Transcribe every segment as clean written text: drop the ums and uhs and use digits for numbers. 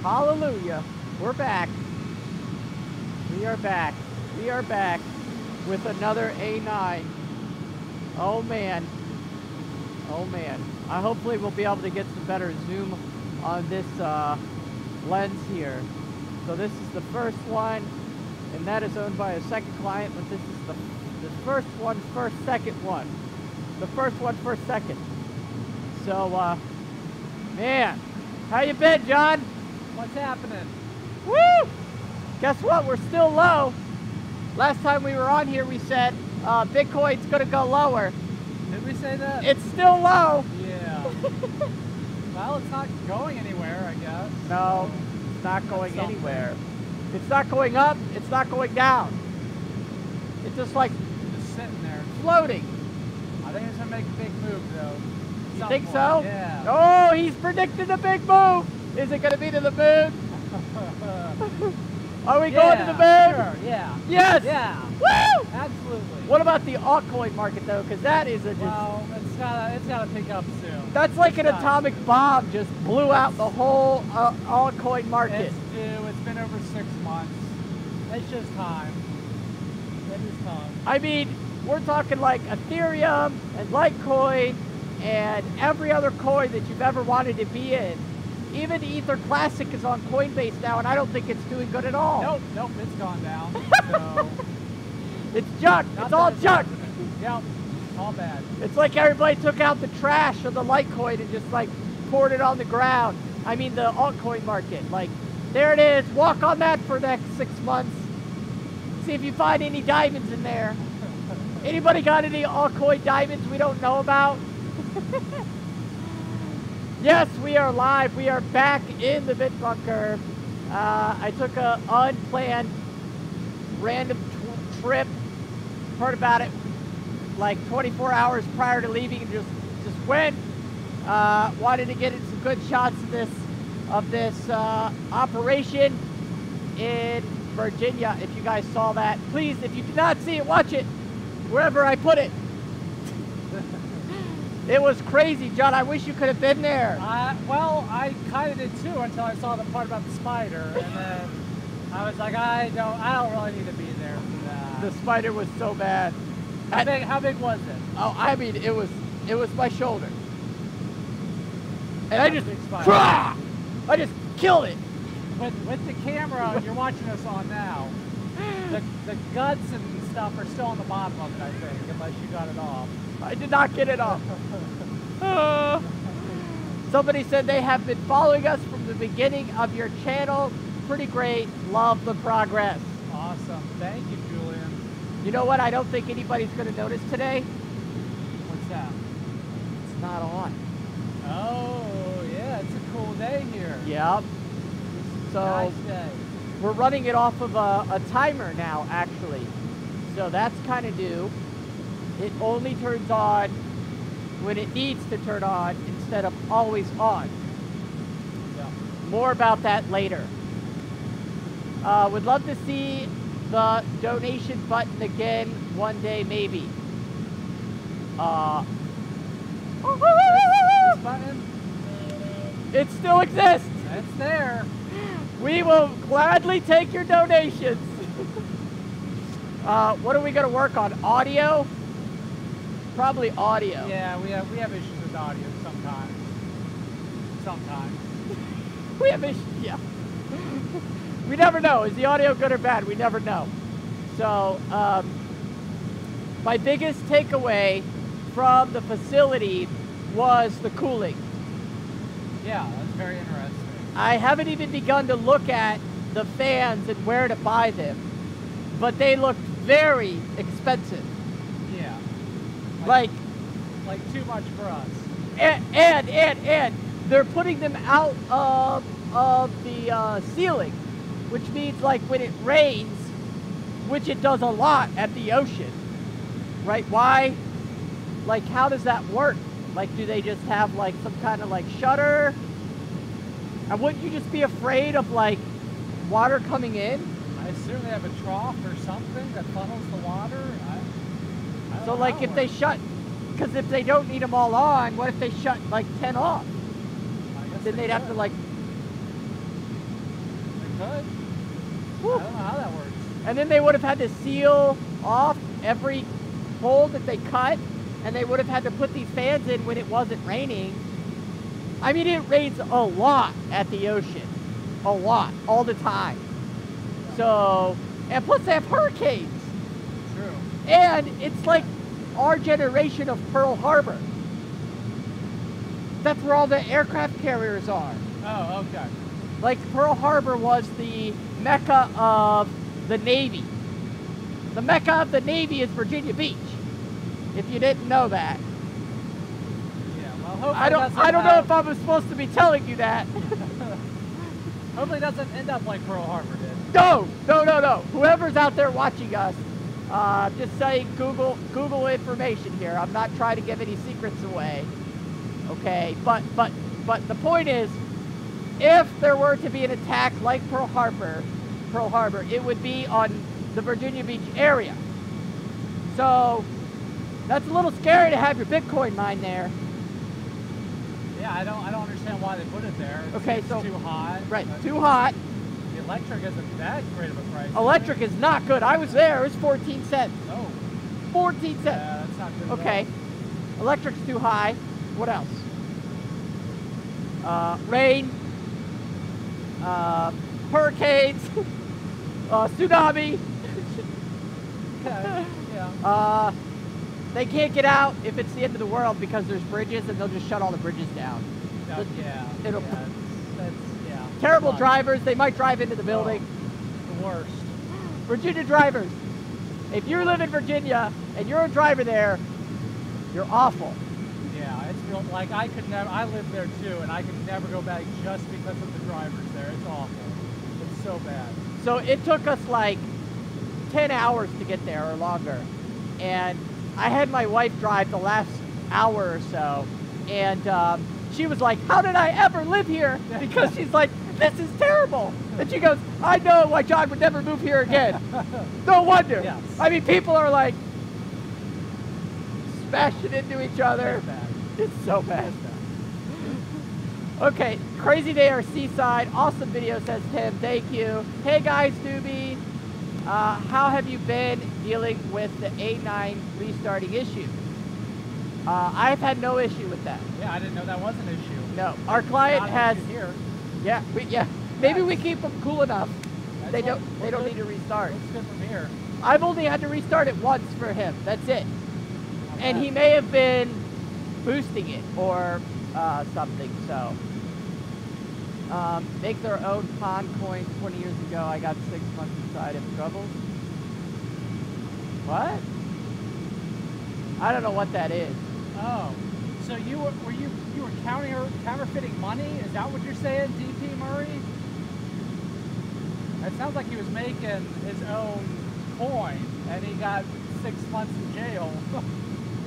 Hallelujah. We're back. We are back. We are back with another A9. Oh, man. Oh, man. Hopefully we'll be able to get some better zoom on this lens here. So this is the first one, and that is owned by a second client, but this is the first one, second one. The first one, second. So, man, how you been, John? What's happening? Woo! Guess what? We're still low. Last time we were on here, we said Bitcoin's going to go lower. Did we say that? It's still low. Yeah. Well, it's not going anywhere, I guess. No, it's not going anywhere. It's not going up. It's not going down. It's just like just sitting there. Floating. I think it's going to make a big move, though. You think so? Yeah. Oh, he's predicted a big move. Is it going to be to the moon? Are we going to the moon? Sure, yeah. Yes! Yeah. Woo! Absolutely. What about the altcoin market, though? Because that is a just... Well, it's gotta pick up soon. That's like an atomic bomb just blew out the whole altcoin market. It's due. It's been over 6 months. It's just time. It is time. I mean, we're talking like Ethereum and Litecoin and every other coin that you've ever wanted to be in. Even Ether Classic is on Coinbase now, and I don't think it's doing good at all. Nope, it's gone down. So it's junk. It's all junk. Yep, all bad. It's like everybody took out the trash of the Litecoin and just like poured it on the ground. I mean, the altcoin market. Like, there it is. Walk on that for the next 6 months. See if you find any diamonds in there. Anybody got any altcoin diamonds we don't know about? Yes, we are live. We are back in the Bit Bunker. I took a unplanned random trip. Heard about it like 24 hours prior to leaving and just went. Wanted to get some good shots of this operation in Virginia. If you guys saw that, please, if you did not see it, watch it wherever I put it. It was crazy, John. I wish you could have been there. Well, I kind of did too until I saw the part about the spider, and then I was like, I don't really need to be there for that. The spider was so bad. How big was it? Oh, I mean, it was my shoulder, and I just killed it. With the camera you're watching us on now, the guts and stuff are still on the bottom of it, I think, unless you got it off. I did not get it off. Somebody said they have been following us from the beginning of your channel. Pretty great. Love the progress. Awesome. Thank you, Julian. You know what? I don't think anybody's going to notice today. What's that? It's not on. Oh, yeah. It's a cool day here. Yep. So nice day. We're running it off of a timer now, actually. So that's kind of new. It only turns on when it needs to turn on instead of always on. Yeah. More about that later. Would love to see the donation button again one day, maybe. This button? It still exists. It's there. We will gladly take your donations. What are we going to work on? Audio? Probably audio. Yeah, we have issues with audio sometimes. Sometimes. We have issues, yeah. We never know. Is the audio good or bad? We never know. So, my biggest takeaway from the facility was the cooling. Yeah, that's very interesting. I haven't even begun to look at the fans and where to buy them, but they looked very expensive. Yeah. Like too much for us. And they're putting them out of the ceiling, which means like when it rains, which it does a lot at the ocean, right? Why? Like, how does that work? Like, do they just have like some kind of like shutter? And wouldn't you just be afraid of like water coming in? I assume they have a trough or something that funnels the water. I So like if they shut, because if they don't need them all on, what if they shut like 10 off? Then they'd have to like, could. Woo. I don't know how that works. And then they would have had to seal off every hole that they cut, and they would have had to put these fans in when it wasn't raining. I mean, it rains a lot at the ocean. A lot, all the time. So, and plus they have hurricanes. True. And it's like our generation of Pearl Harbor. That's where all the aircraft carriers are. Oh, okay. Like Pearl Harbor was the mecca of the Navy. The mecca of the Navy is Virginia Beach. If you didn't know that. Yeah, well, hopefully I don't know if I'm supposed to be telling you that. Hopefully it doesn't end up like Pearl Harbor did. No. Whoever's out there watching us, just saying Google information here. I'm not trying to give any secrets away. Okay, but the point is, if there were to be an attack like Pearl Harbor, it would be on the Virginia Beach area. So that's a little scary to have your Bitcoin mine there. Yeah, I don't understand why they put it there. Okay, so too hot. Right, too hot. The electric isn't that great of a price. Electric is not good. I was there. It was 14 cents. Oh. 14 cents. Yeah, that's not good. Okay. Electric's too high. What else? Rain. Hurricanes. Tsunami. Okay. Yeah. They can't get out if it's the end of the world because there's bridges, and they'll just shut all the bridges down. Yeah. It'll- That's Terrible fun. drivers. They might drive into the building. The worst. Virginia drivers. If you live in Virginia and you're a driver there, you're awful. Yeah, it's real. Like I live there too, and I could never go back just because of the drivers there. It's awful. It's so bad. So it took us like 10 hours to get there or longer. And I had my wife drive the last hour or so. And she was like, how did I ever live here? Because she's like, this is terrible. And she goes, I know why John would never move here again. No wonder. Yes. I mean, people are like smashing into each other. Very bad. It's so bad. Okay, crazy day or seaside. Awesome video, says Tim. Thank you. Hey guys, Doobie. How have you been dealing with the A9 restarting issue? I've had no issue with that. Yeah, I didn't know that was an issue. No, our client Not an has. issue here. Yeah. Maybe we keep them cool enough. They don't good. need to restart. Looks good from here. I've only had to restart it once for him. That's it. Not And bad. he may have been boosting it or something. So make their own pond coin. 20 years ago, I got 6 months inside of trouble. What? I don't know what that is. Oh, so you were counterfeiting money? Is that what you're saying, DP Murray? It sounds like he was making his own coin, and he got 6 months in jail.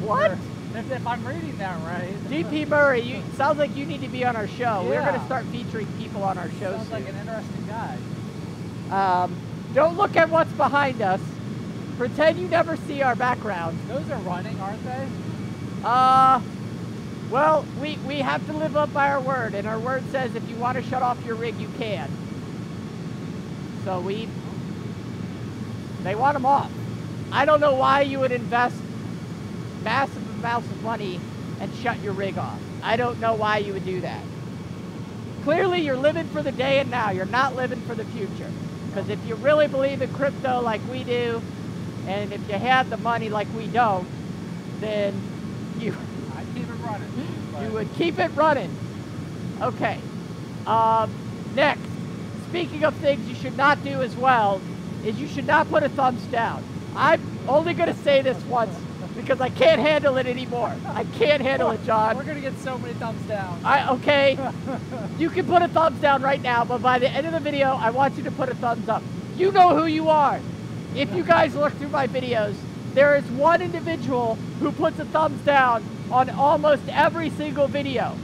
What? If I'm reading that right. DP Murray, sounds like you need to be on our show. We're going to Yeah. start featuring people on our show Sounds soon. like an interesting guy. Don't look at what's behind us. Pretend you never see our background. Those are running, aren't they? Well, we have to live up by our word, and our word says if you want to shut off your rig, you can. So they want them off. I don't know why you would invest massive amounts of money and shut your rig off. I don't know why you would do that. Clearly, you're living for the day and now. You're not living for the future. Because if you really believe in crypto like we do, and if you have the money like we don't, then I'd keep it running. you would keep it running. Okay. Next, speaking of things you should not do as well, is you should not put a thumbs down. I'm only going to say this once because I can't handle it anymore. I can't handle it, John. We're going to get so many thumbs down. Okay, you can put a thumbs down right now, but by the end of the video, I want you to put a thumbs up. You know who you are. If you guys look through my videos, there is one individual who puts a thumbs down on almost every single video.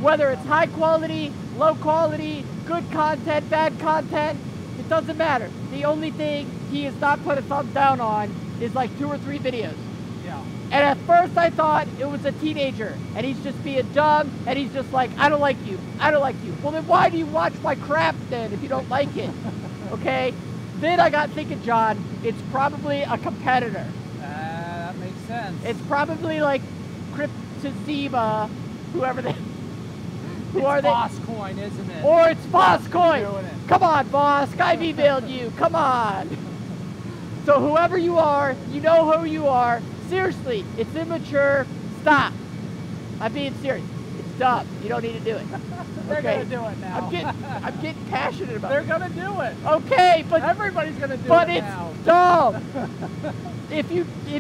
Whether it's high quality, low quality, good content, bad content, it doesn't matter. The only thing he has not put a thumbs down on is like 2 or 3 videos. Yeah. And at first I thought it was a teenager, and he's just being dumb, and he's just like, I don't like you, I don't like you. Well, then why do you watch my crap then if you don't like it? Okay? Then I got thinking, John, it's probably a competitor. That makes sense. It's probably like Cryptozema, whoever they... Who are they? Altcoin, isn't it? Or it's Altcoin. Come on, boss. I've emailed you. Come on. So whoever you are, you know who you are. Seriously, it's immature. Stop. I'm being serious. It's dumb. You don't need to do it. They're Okay? gonna do it now. I'm getting passionate about They're it. gonna do it. Okay, but Everybody's gonna do it but now. it's dumb. If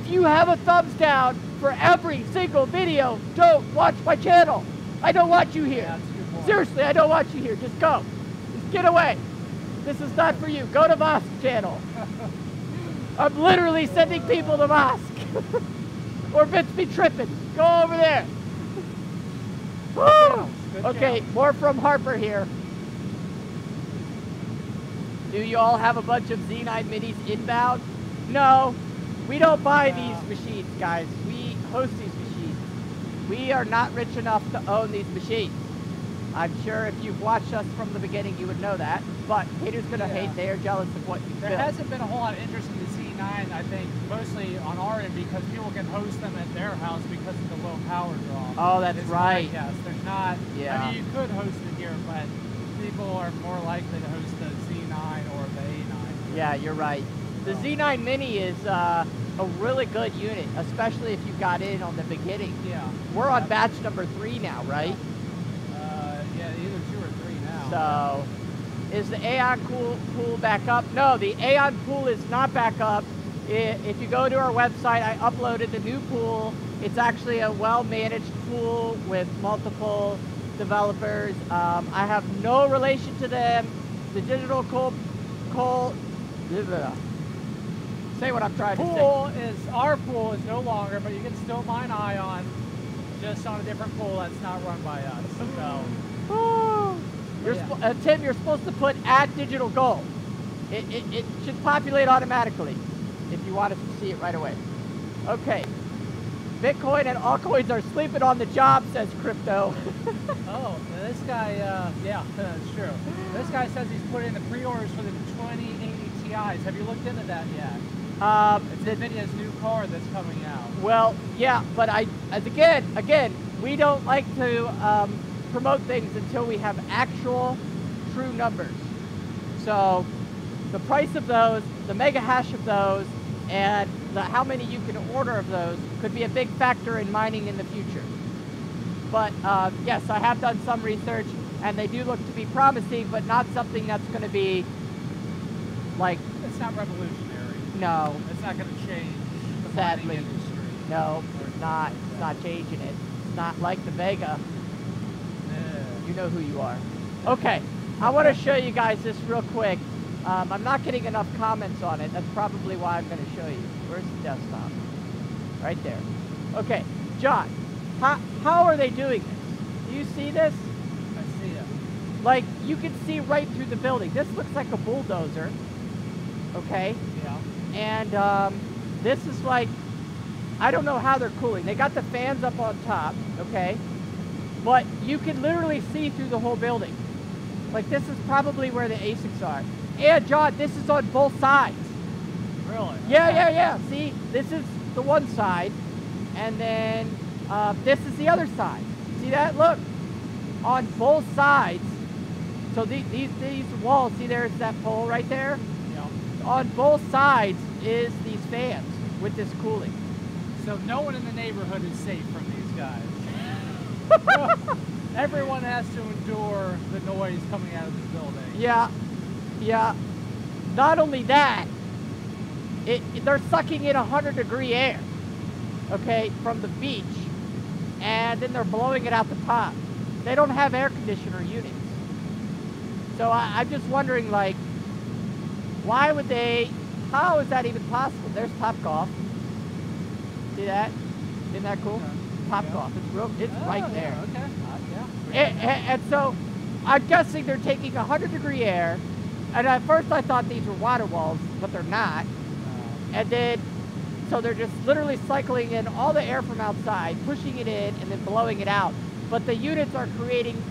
you have a thumbs down for every single video, don't watch my channel. I don't want you here. Yeah, that's a good point. Seriously, I don't want you here. Just go. Just get away. This is not for you. Go to Vosk's channel. I'm literally sending people to Vosk. Or Vince be tripping. Go over there. Woo! Good Okay, job. more from Harper here. Do you all have a bunch of Z9 minis inbound? No, we don't buy these machines, guys. We host these machines. We are not rich enough to own these machines. I'm sure if you've watched us from the beginning, you would know that. But haters gonna hate. They are jealous of what you There built. hasn't been a whole lot of interest in the Z9, I think, mostly on our end because people can host them at their house because of the low power draw. Oh, that's right. Yes, there's not. Yeah. I mean, you could host it here, but people are more likely to host the Z9 or the A9. Yeah, you're right. The Z9 Mini is a really good unit, especially if you got in on the beginning. Yeah. We're on batch number 3 now, right? Yeah, either 2 or 3 now. So, is the Aeon pool back up? No, the Aeon pool is not back up. If you go to our website, I uploaded the new pool. It's actually a well-managed pool with multiple developers. I have no relation to them. The digital say what I'm trying to say. Our pool is no longer, but you can still mine Ion, just on a different pool that's not run by us. So, Tim, you're supposed to put @digital_gold. It should populate automatically if you wanted to see it right away. Okay. Bitcoin and altcoins are sleeping on the job, says Crypto. oh, this guy, yeah, that's true. This guy says he's put in the pre-orders for the 2080 Ti's. Have you looked into that yet? It's NVIDIA's new car that's coming out. Well, yeah, but again, we don't like to promote things until we have actual, true numbers. So, the price of those, the mega hash of those, and how many you can order of those could be a big factor in mining in the future. But yes, I have done some research, and they do look to be promising, but not something that's going to be like... It's not revolutionary. No. It's not going to change the Sadly. mining industry. No, it's not. It's not changing it. It's not like the Vega. You know who you are. Okay, I want to show you guys this real quick. I'm not getting enough comments on it. That's probably why I'm going to show you. Where's the desktop? Right there. Okay, John, how are they doing this? Do you see this? I see it. Like, you can see right through the building. This looks like a bulldozer. Okay? Yeah. And this is like, I don't know how they're cooling. They got the fans up on top, okay? But you can literally see through the whole building. Like, this is probably where the ASICs are. And John, this is on both sides. Really? Yeah. See, this is the one side, and then this is the other side. See that? Look, on both sides. So these walls, see there's that pole right there? Yeah. On both sides is these fans with this cooling. So no one in the neighborhood is safe from these guys. Everyone has to endure the noise coming out of this building. Yeah. Not only that, they're sucking in 100-degree air, okay, from the beach, and then they're blowing it out the top. They don't have air conditioner units. So I'm just wondering, like, why would they, how is that even possible? There's Topgolf. See that? Isn't that cool? Topgolf. It's right there. Okay. And so I'm guessing they're taking 100-degree air, and at first I thought these were water walls, but they're not. And then So they're just literally cycling in all the air from outside, pushing it in, and then blowing it out. But the units are creating,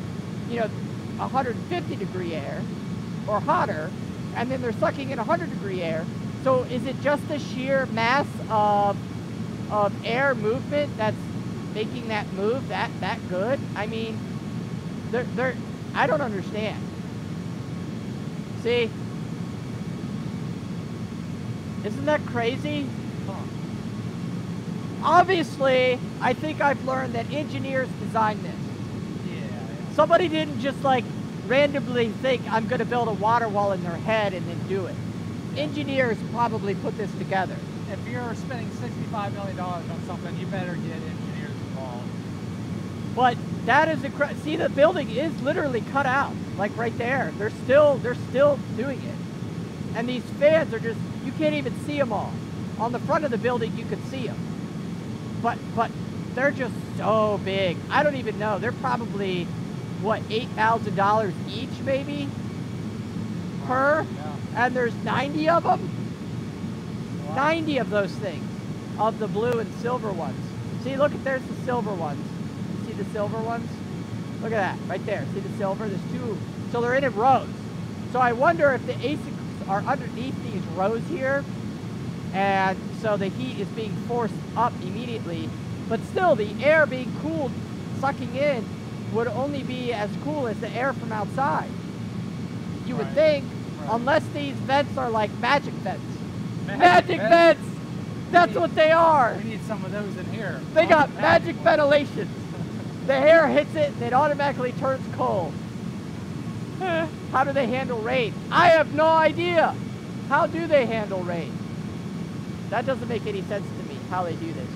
you know, 150-degree air or hotter, and then they're sucking in 100-degree air. So is it just the sheer mass of air movement that's making that move that good? I mean, I don't understand. See? Isn't that crazy? Obviously, I think I've learned that engineers designed this. Yeah. Somebody didn't just like randomly think I'm going to build a water wall in their head and then do it. Yeah. Engineers probably put this together. If you're spending $65 million on something, you better get engineers involved. But that is incredible. See, the building is literally cut out, like right there. They're still doing it. And these fans are just, you can't even see them all. On the front of the building, you could see them. But they're just so big. I don't even know. They're probably, what, $8,000 each, maybe? Per? Yeah. And there's 90 of them? Wow. 90 of those things, of the blue and silver ones. See, look, there's the silver ones. You see the silver ones? Look at that, right there. See the silver? There's two. So they're in rows. So I wonder if the ASICs are underneath these rows here, and so the heat is being forced up immediately, but still the air being cooled, sucking in, would only be as cool as the air from outside. You would think, unless these vents are like magic vents. Magic vents! That's what they are! We need some of those in here. They got magic ventilation. The air hits it and it automatically turns cold. How do they handle rain? I have no idea. How do they handle rain? That doesn't make any sense to me, how they do this.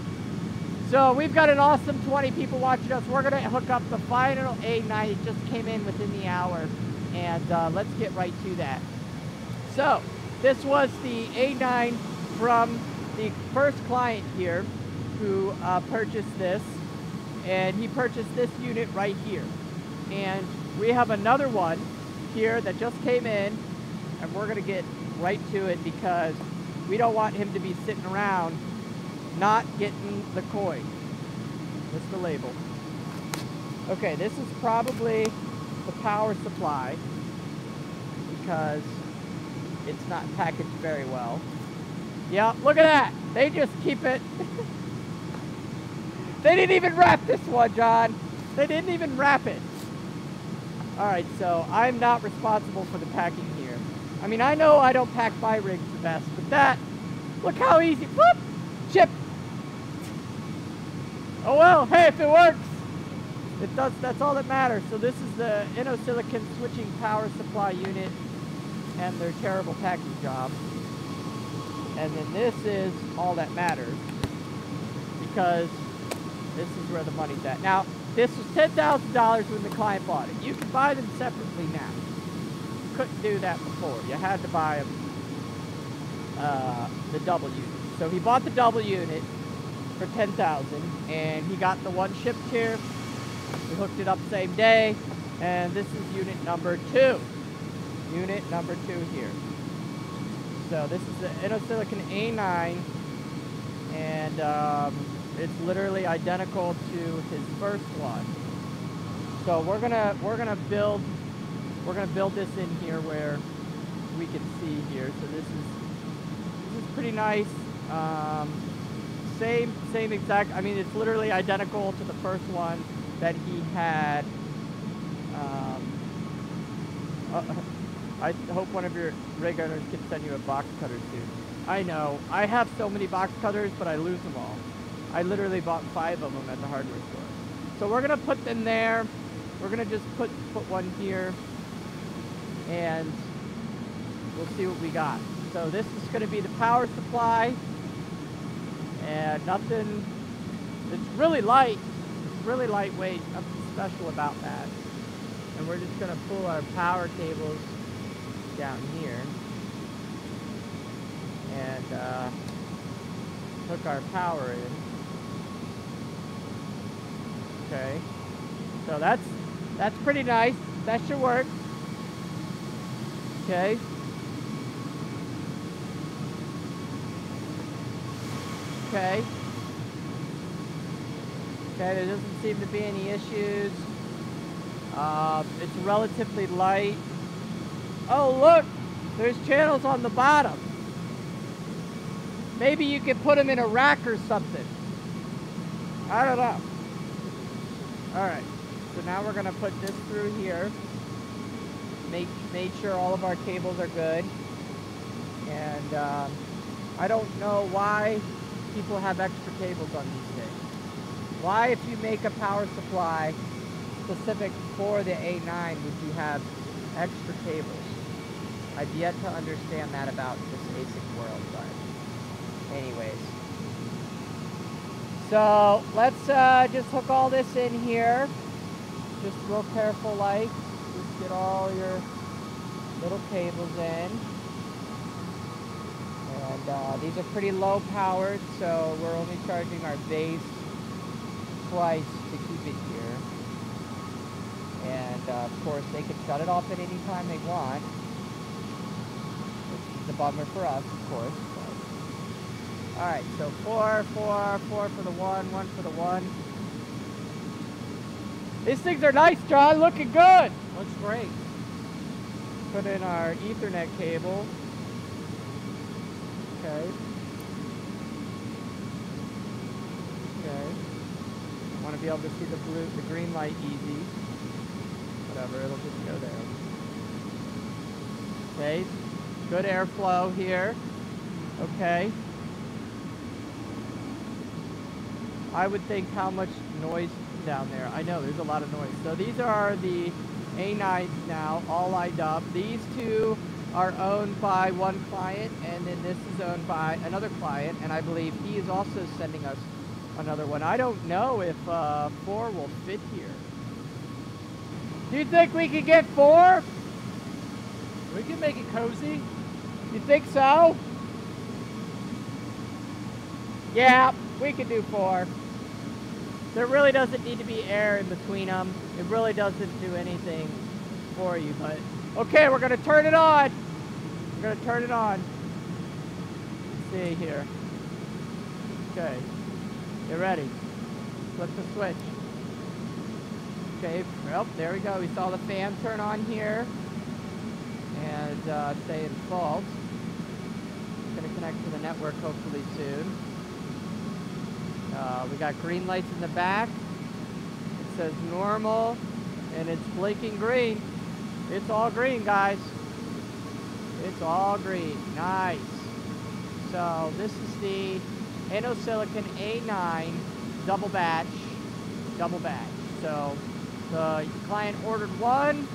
So we've got an awesome 20 people watching us. We're gonna hook up the final A9. It just came in within the hour. And let's get right to that. So this was the A9 from the first client here who purchased this. And he purchased this unit right here. And we have another one here that just came in. And we're gonna get right to it because we don't want him to be sitting around not getting the coin. What's the label? Okay, this is probably the power supply because it's not packaged very well. Yeah, look at that. They just keep it. They didn't even wrap this one, John. They didn't even wrap it. All right, so I'm not responsible for the packing here. I mean, I know I don't pack my rigs the best, but that, look how easy. Whoop! Chip. Oh well, hey, if it works, it does. That's all that matters. So this is the Innosilicon switching power supply unit and their terrible packing job. And then this is all that matters because this is where the money's at. Now, this was $10,000 when the client bought it. You can buy them separately now. You couldn't do that before. You had to buy them, the double unit. So he bought the double unit for $10,000, and he got the one shipped here. We hooked it up same day, and this is unit number 2. Unit number 2 here. So this is the Innosilicon A9, and it's literally identical to his first one. So we're gonna build this in here where we can see here. So this is pretty nice. Same exact. I mean, it's literally identical to the first one that he had. I hope one of your rig owners can send you a box cutter soon. I know. I have so many box cutters, but I lose them all. I literally bought 5 of them at the hardware store. So we're gonna put them there. We're gonna just put one here, and we'll see what we got. So this is gonna be the power supply, and nothing. It's really light. It's really lightweight. Nothing special about that. And we're just gonna pull our power cables down here and hook our power in. Okay, so that's pretty nice. That should work. Okay. Okay. Okay, there doesn't seem to be any issues. It's relatively light. Oh, look! There's channels on the bottom. Maybe you could put them in a rack or something. I don't know. Alright, so now we're going to put this through here. Make sure all of our cables are good. And I don't know why people have extra cables on these things. Why, if you make a power supply specific for the A9, would you have extra cables? I've yet to understand that about this ASIC world, but anyways. So let's just hook all this in here. Just real careful like. Just get all your little cables in. And these are pretty low powered, so we're only charging our base twice to keep it here. And of course they can shut it off at any time they want. Which is a bummer for us, of course. Alright, so 4 for the 1 for the 1. These things are nice, John, looking good! Looks great. Put in our Ethernet cable. Okay. Okay. Want to be able to see the green light easy. Whatever, it'll just go there. Okay. Good airflow here. Okay. I would think how much noise down there. I know there's a lot of noise. So these are the A9s now, all lined up. These two are owned by one client, and then this is owned by another client, and I believe he is also sending us another one. I don't know if 4 will fit here. Do you think we could get 4? We can make it cozy. You think so? Yeah, we could do 4. There really doesn't need to be air in between them. It really doesn't do anything for you, but okay, we're gonna turn it on. We're gonna turn it on. Let's see here. Okay, get ready. Flip the switch. Okay, well, there we go. We saw the fan turn on here and stay in fault. It's gonna connect to the network hopefully soon. We got green lights in the back. It says normal, and it's blinking green. It's all green, guys. It's all green. Nice. So this is the Innosilicon A9 double batch. So the client ordered one,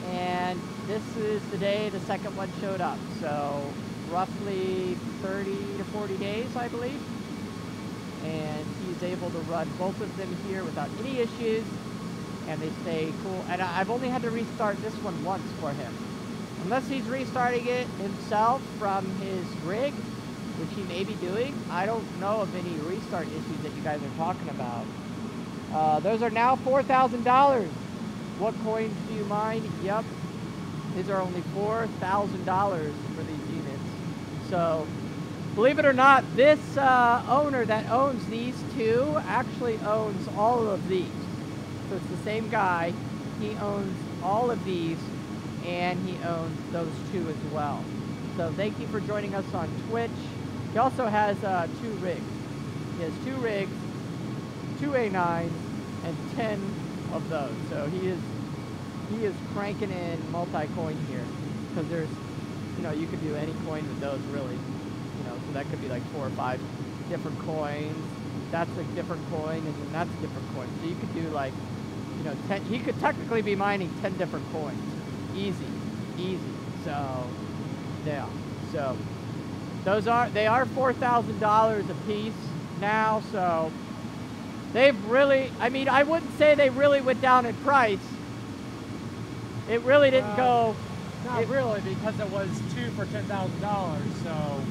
and this is the day the second one showed up. So roughly 30 to 40 days, I believe. And he's able to run both of them here without any issues, and they stay cool. And I've only had to restart this one once for him. Unless he's restarting it himself from his rig, which he may be doing. I don't know of any restart issues that you guys are talking about. Those are now $4,000. What coins do you mine? Yep. These are only $4,000 for these units. So believe it or not, this owner that owns these two actually owns all of these. So it's the same guy. He owns all of these, and he owns those two as well. So thank you for joining us on Twitch. He also has 2 rigs. He has 2 rigs, 2 A9s, and 10 of those. So he is cranking in multi-coin here, because there's, you know, you could do any coin with those really. So that could be like 4 or 5 different coins. That's a different coin, and then that's a different coin. So you could do like, 10. He could technically be mining 10 different coins. Easy. So, yeah. So they are $4,000 a piece now. So they've really, I mean, I wouldn't say they really went down in price. It really didn't go. Not really, because it was 2 for $10,000. So.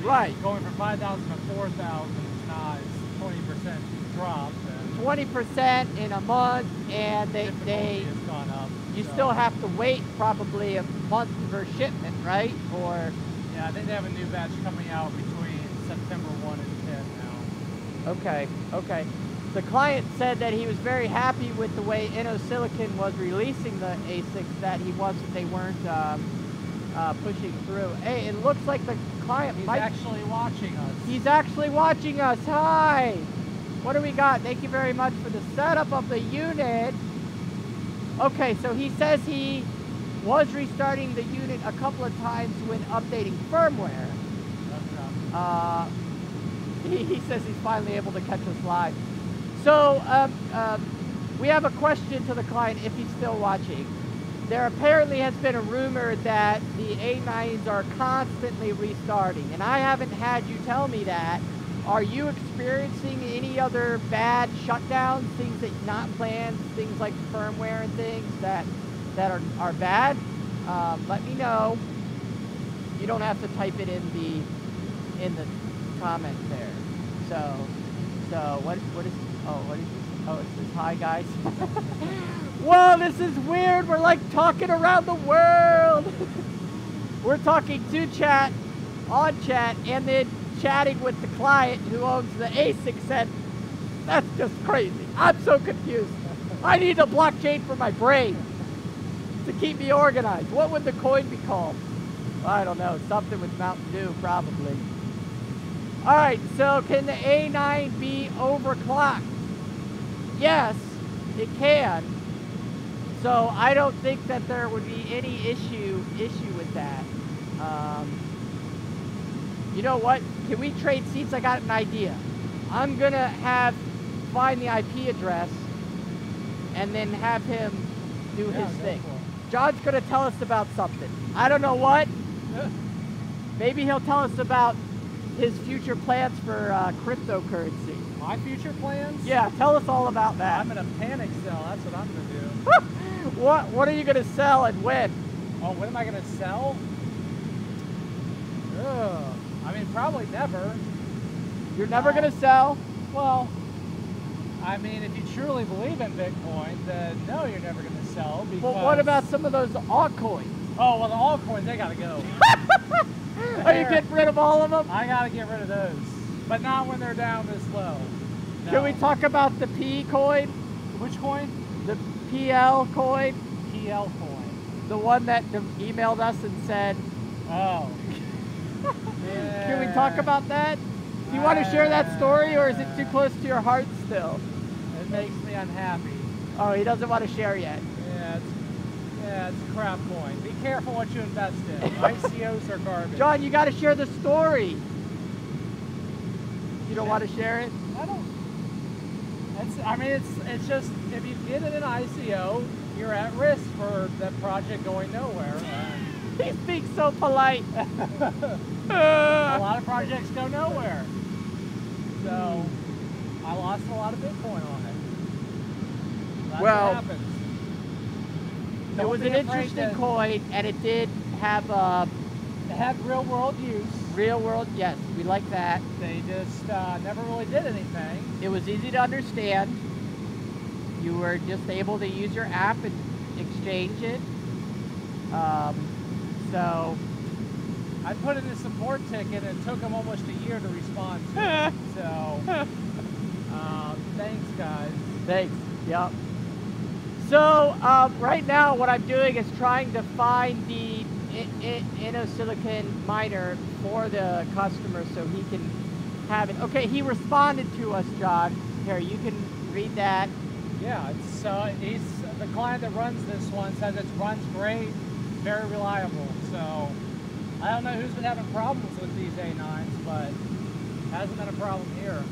Right. Going from 5,000 to 4,000 is not 20% drop. 20% in a month, and they has gone up. You still have to wait probably a month for shipment, right? Or yeah, I think they have a new batch coming out between September 1 and 10 now. Okay, okay. The client said that he was very happy with the way Innosilicon was releasing the ASICs, that they weren't pushing through. Hey, it looks like the client He's actually watching us. He's actually watching us. Hi. What do we got? Thank you very much for the setup of the unit. Okay, so he says he was restarting the unit a couple of times when updating firmware. He says he's finally able to catch us live. So we have a question to the client if he's still watching. There apparently has been a rumor that the A9s are constantly restarting, and I haven't had you tell me that. Are you experiencing any other bad shutdowns, things that not planned, things like firmware and things that are bad? Let me know. You don't have to type it in the comment there. So what is it says hi guys. Whoa, this is weird. We're like talking around the world. We're talking to chat, on chat, and then chatting with the client who owns the ASICs, and that's just crazy. I'm so confused. I need a blockchain for my brain to keep me organized. What would the coin be called? I don't know. Something with Mountain Dew, probably. All right, so can the A9 be overclocked? Yes, it can. So I don't think that there would be any issue with that. You know what? Can we trade seats? I got an idea. I'm gonna find the IP address and then have him do his thing. John's gonna tell us about something. I don't know what. Maybe he'll tell us about his future plans for cryptocurrency. My future plans? Yeah, tell us all about that. I'm gonna panic sell. That's what I'm gonna do. What are you gonna sell and when? Oh, when am I gonna sell? I mean, probably never. You're never gonna sell? Well, I mean, if you truly believe in Bitcoin, then no, you're never gonna sell. Because... Well, what about some of those altcoins? Oh, well, the altcoins, they gotta go. Are you getting rid of all of them? I gotta get rid of those, but not when they're down this low. No. Can we talk about the P coin? Which coin? The PL coin. PL coin. The one that emailed us and said, oh. Yeah. Can we talk about that? Do you want to share that story, or is it too close to your heart still? It makes me unhappy. Oh, he doesn't want to share yet. Yeah, it's a crap coin. Be careful what you invest in. ICOs are garbage. John, you got to share the story. You don't want to share it? I don't. It's just, if you get in an ICO, you're at risk for that project going nowhere. He speaks so polite. A lot of projects go nowhere. So, I lost a lot of Bitcoin on it. That's what happens. It was an interesting coin, and it did have it had real world use. Real world, yes, we like that. They just never really did anything. It was easy to understand. You were just able to use your app and exchange it. So I put in a support ticket, and it took them almost a year to respond to it. So thanks, guys. Thanks. Yep. So right now, what I'm doing is trying to find the Innosilicon miner for the customer so he can have it. Okay, he responded to us, John. Here, you can read that. Yeah, it's the client that runs this one says it runs great, very reliable. So I don't know who's been having problems with these A9s, but it hasn't been a problem here.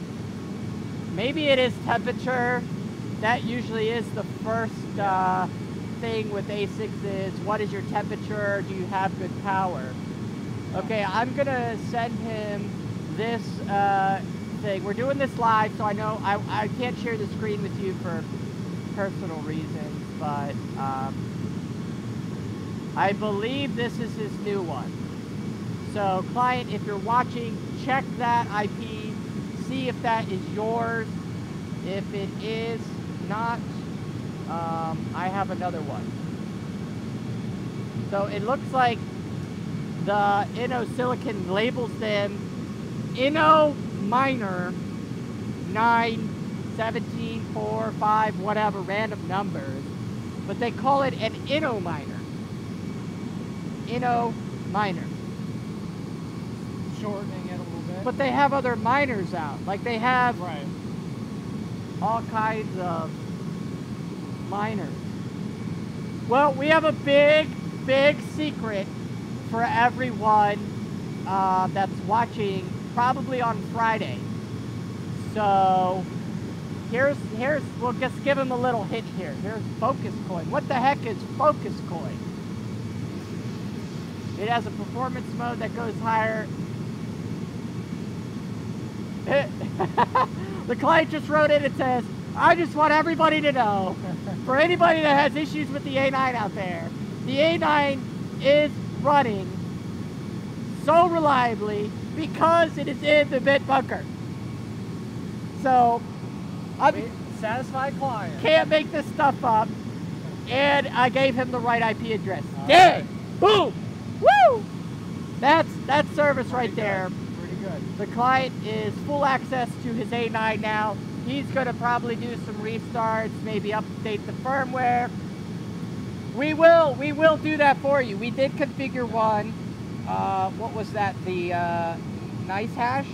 Maybe it is temperature. That usually is the first thing with ASICs is, what is your temperature? Do you have good power? Okay, I'm gonna send him this thing. We're doing this live, so I know I can't share the screen with you for personal reasons, but I believe this is his new one. So client, if you're watching, check that IP, see if that is yours. If it is not, I have another one. So it looks like the Innosilicon labels them Innominer 9, 17, 4, 5, whatever, random numbers. But they call it an Innominer. Innominer. Shortening it a little bit. But they have other miners out. Like they have right. all kinds of miners. Well, we have a big secret for everyone that's watching probably on Friday. So here's we'll just give them a little hint here. Here's Focus Coin. What the heck is Focus Coin? It has a performance mode that goes higher. The client just wrote in and says, I just want everybody to know, for anybody that has issues with the A9 out there, the A9 is running so reliably because it is in the Bitbunker. So, satisfied client. Can't make this stuff up. And I gave him the right IP address. Dang! Right. Boom! Woo! That's service right there. Pretty good. The client is full access to his A9 now. He's going to probably do some restarts, maybe update the firmware. We will do that for you. We did configure one. What was that? The nice hash?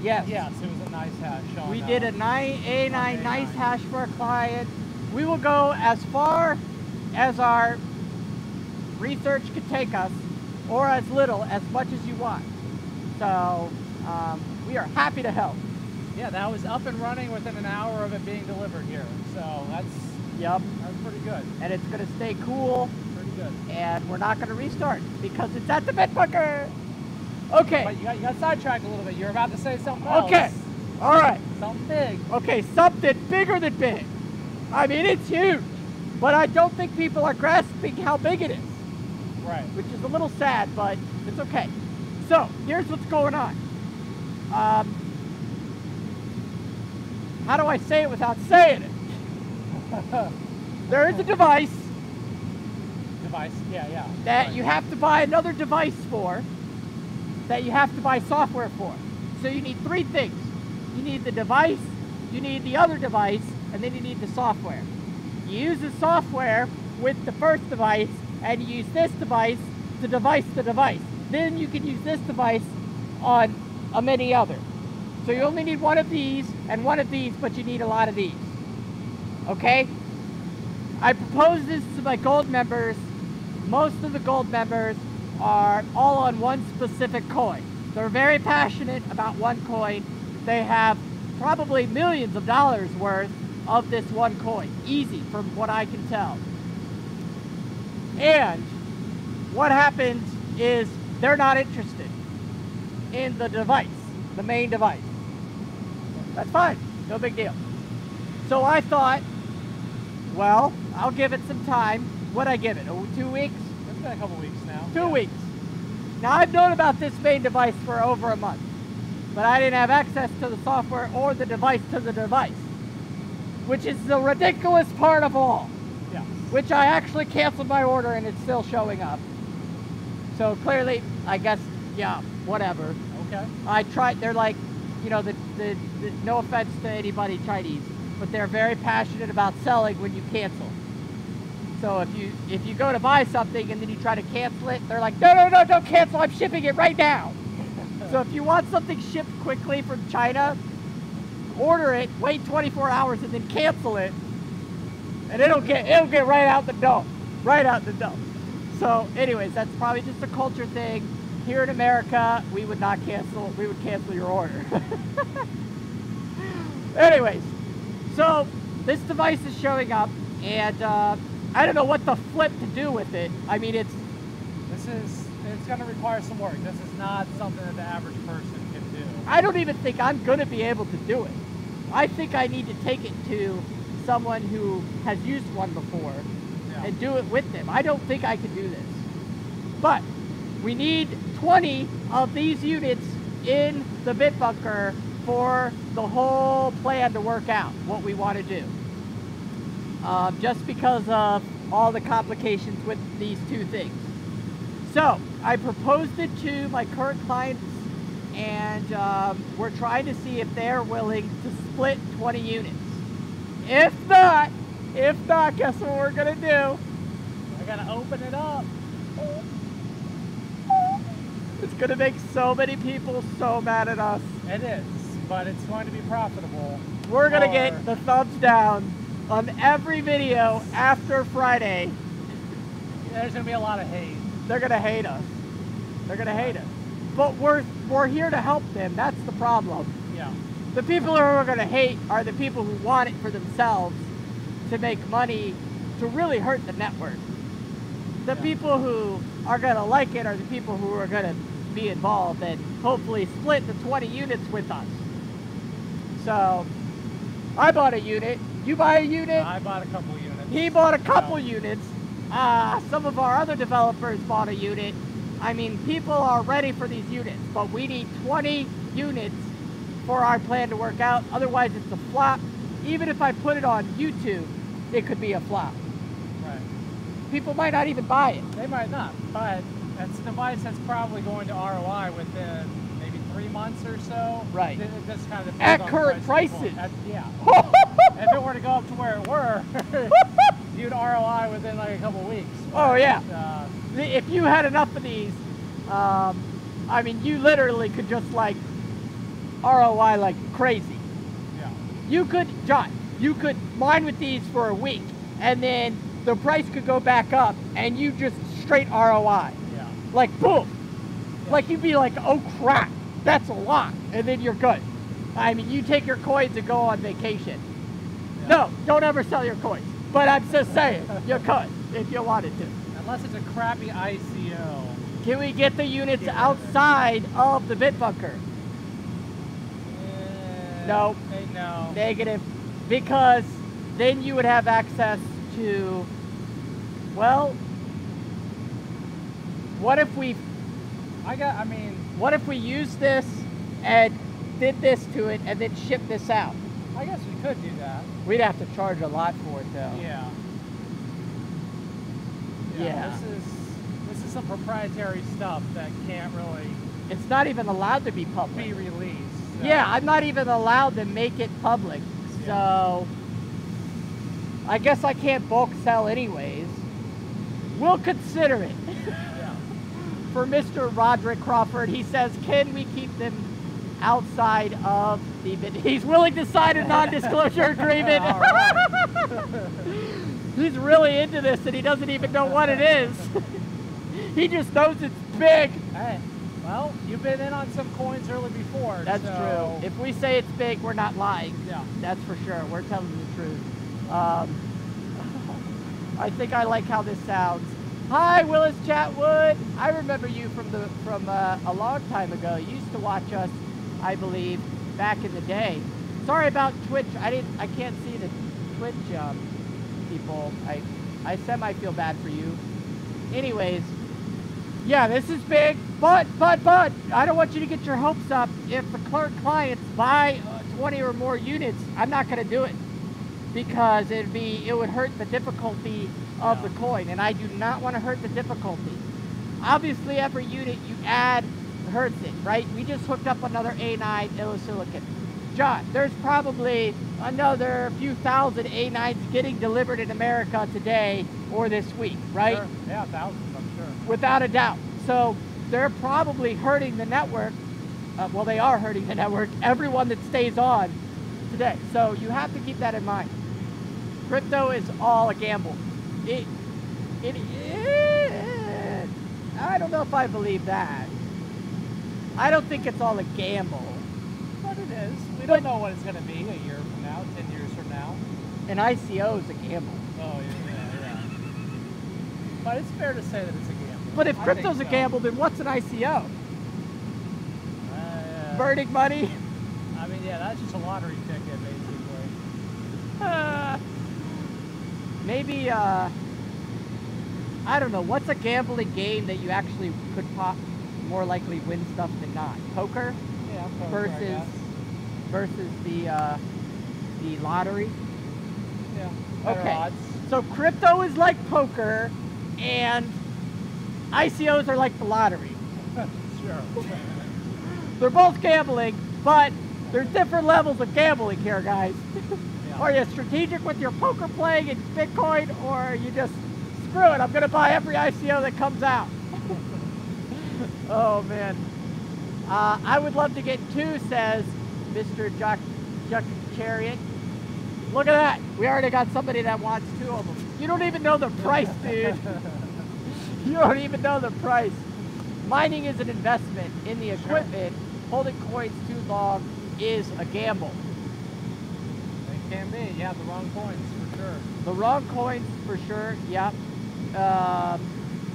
Yes. Yes, it was a nice hash. We did a A9 nice hash for a client. We will go as far as our research could take us, or as little, as much as you want. So we are happy to help. Yeah, that was up and running within an hour of it being delivered here. So that's pretty good. And it's going to stay cool. Pretty good. And we're not going to restart because it's at the Bitbunker. Okay. But you got sidetracked a little bit. You're about to say something else. Okay. All right. Something big. Okay, something bigger than big. I mean, it's huge. But I don't think people are grasping how big it is. Right. Which is a little sad, but it's okay. So, here's what's going on. How do I say it without saying it? There is a device. Yeah. That you have to buy another device for, that you have to buy software for. So you need three things. You need the device, you need the other device, and then you need the software. You use the software with the first device, and you use this device to device the device. Then you can use this device on a many other. So you only need one of these and one of these, but you need a lot of these. Okay? I propose this to my gold members. Most of the gold members are all on one specific coin. They're very passionate about one coin. They have probably millions of dollars worth of this one coin. Easy, from what I can tell. And what happens is they're not interested in the device, the main device. That's fine, no big deal. So I thought, well, I'll give it some time. What'd I give it? 2 weeks? It's been a couple weeks now. 2 weeks. Now I've known about this main device for over a month, but I didn't have access to the software or the device to the device, which is the ridiculous part of all. Yeah. Which I actually canceled my order and it's still showing up. So clearly, I guess, yeah, whatever. Okay. I tried, they're like, you know, no offense to anybody Chinese, but they're very passionate about selling when you cancel. So if you go to buy something and then you try to cancel it, they're like, no, don't cancel, I'm shipping it right now. So if you want something shipped quickly from China, order it, wait 24 hours and then cancel it, and it'll get right out the dump. Right out the dump. So anyways, that's probably just a culture thing. Here in America, we would not cancel, we would cancel your order. Anyways, so this device is showing up, and I don't know what the flip to do with it. I mean, it's going to require some work. This is not something that the average person can do. I don't even think I'm going to be able to do it. I think I need to take it to someone who has used one before and do it with them. I don't think I can do this. But we need 20 of these units in the Bitbunker for the whole plan to work out what we want to do. Just because of all the complications with these two things. So I proposed it to my current clients, and we're trying to see if they're willing to split 20 units. If not, guess what we're gonna do? I gotta open it up. It's gonna make so many people so mad at us. It is, but it's going to be profitable. We're gonna get the thumbs down on every video after Friday. There's gonna be a lot of hate. They're gonna hate us. They're gonna hate us. But we're here to help them. That's the problem. Yeah. The people who are gonna hate are the people who want it for themselves to make money, to really hurt the network. The people who are gonna like it are the people who are gonna be involved and hopefully split the 20 units with us. So, I bought a unit. You buy a unit? I bought a couple units. He bought a couple units. Some of our other developers bought a unit. I mean, people are ready for these units, but we need 20 units for our plan to work out. Otherwise, it's a flop. Even if I put it on YouTube, it could be a flop. Right. People might not even buy it. They might not, but that's a device that's probably going to ROI within maybe 3 months or so. Right. This kind of at current prices. Yeah. If it were to go up to where it were, you'd ROI within like a couple weeks. But, oh yeah. If you had enough of these, I mean, you literally could just like ROI like crazy. Yeah. You could, John, you could mine with these for a week, and then the price could go back up, and you just straight ROI. Yeah. Like boom. Yeah. Like you'd be like, oh crap, that's a lot, and then you're good. I mean, you take your coins and go on vacation. Yeah. No, don't ever sell your coins. But I'm just saying, you could if you wanted to. Unless it's a crappy ICO. Can we get the units outside of the Bitbunker? No. No. Negative. Because then you would have access to, well, what if we use this and did this to it and then ship this out? I guess we could do that. We'd have to charge a lot for it though. Yeah. Yeah. This is some proprietary stuff that can't really. It's not even allowed to be public. Be released. So. Yeah, I'm not even allowed to make it public. So I guess I can't bulk sell anyways. We'll consider it. Yeah. For Mr. Roderick Crawford, he says, can we keep them outside of the video? He's willing to sign a non-disclosure agreement. All right. He's really into this and he doesn't even know what it is. He just knows it's big. Hey, well, you've been in on some coins early before. That's true. If we say it's big, we're not lying. Yeah. That's for sure. We're telling the truth. I think I like how this sounds. Hi, Willis Chatwood. I remember you from a long time ago. You used to watch us, I believe, back in the day. Sorry about Twitch. I can't see the Twitch people. I semi feel bad for you. Anyways, yeah, this is big, but I don't want you to get your hopes up. If the clients buy 20 or more units, I'm not going to do it because it would hurt the difficulty of the coin, and I do not want to hurt the difficulty. Obviously, every unit you add hurts it, right? We just hooked up another A9 Innosilicon. John, there's probably another few thousand A9s getting delivered in America today or this week, right? Sure. Yeah, thousands, I'm sure. Without a doubt. So they're probably hurting the network. Well, they are hurting the network, everyone that stays on today. So you have to keep that in mind. Crypto is all a gamble. I don't know if I believe that. I don't think it's all a gamble. But it is. We don't know what it's going to be a year from now, 10 years from now. An ICO is a gamble. Oh, yeah. But it's fair to say that it's a gamble. But if crypto's a gamble, then what's an ICO? Burning money? I mean, yeah, that's just a lottery ticket, basically. Maybe, I don't know, what's a gambling game that you actually could more likely win stuff than not? Poker? Yeah, poker, versus the lottery? Yeah. Okay. Odds. So crypto is like poker and ICOs are like the lottery. Sure. They're both gambling, but there's different levels of gambling here, guys. Yeah. Are you strategic with your poker playing in Bitcoin, or are you just, screw it, I'm going to buy every ICO that comes out? Oh, man. I would love to get 2, says Mr. Jock Chariot. Look at that. We already got somebody that wants 2 of them. You don't even know the price, dude. You don't even know the price. Mining is an investment in the equipment. Sure. Holding coins too long is a gamble. It can be. Yeah, the wrong coins for sure. The wrong coins for sure, yeah.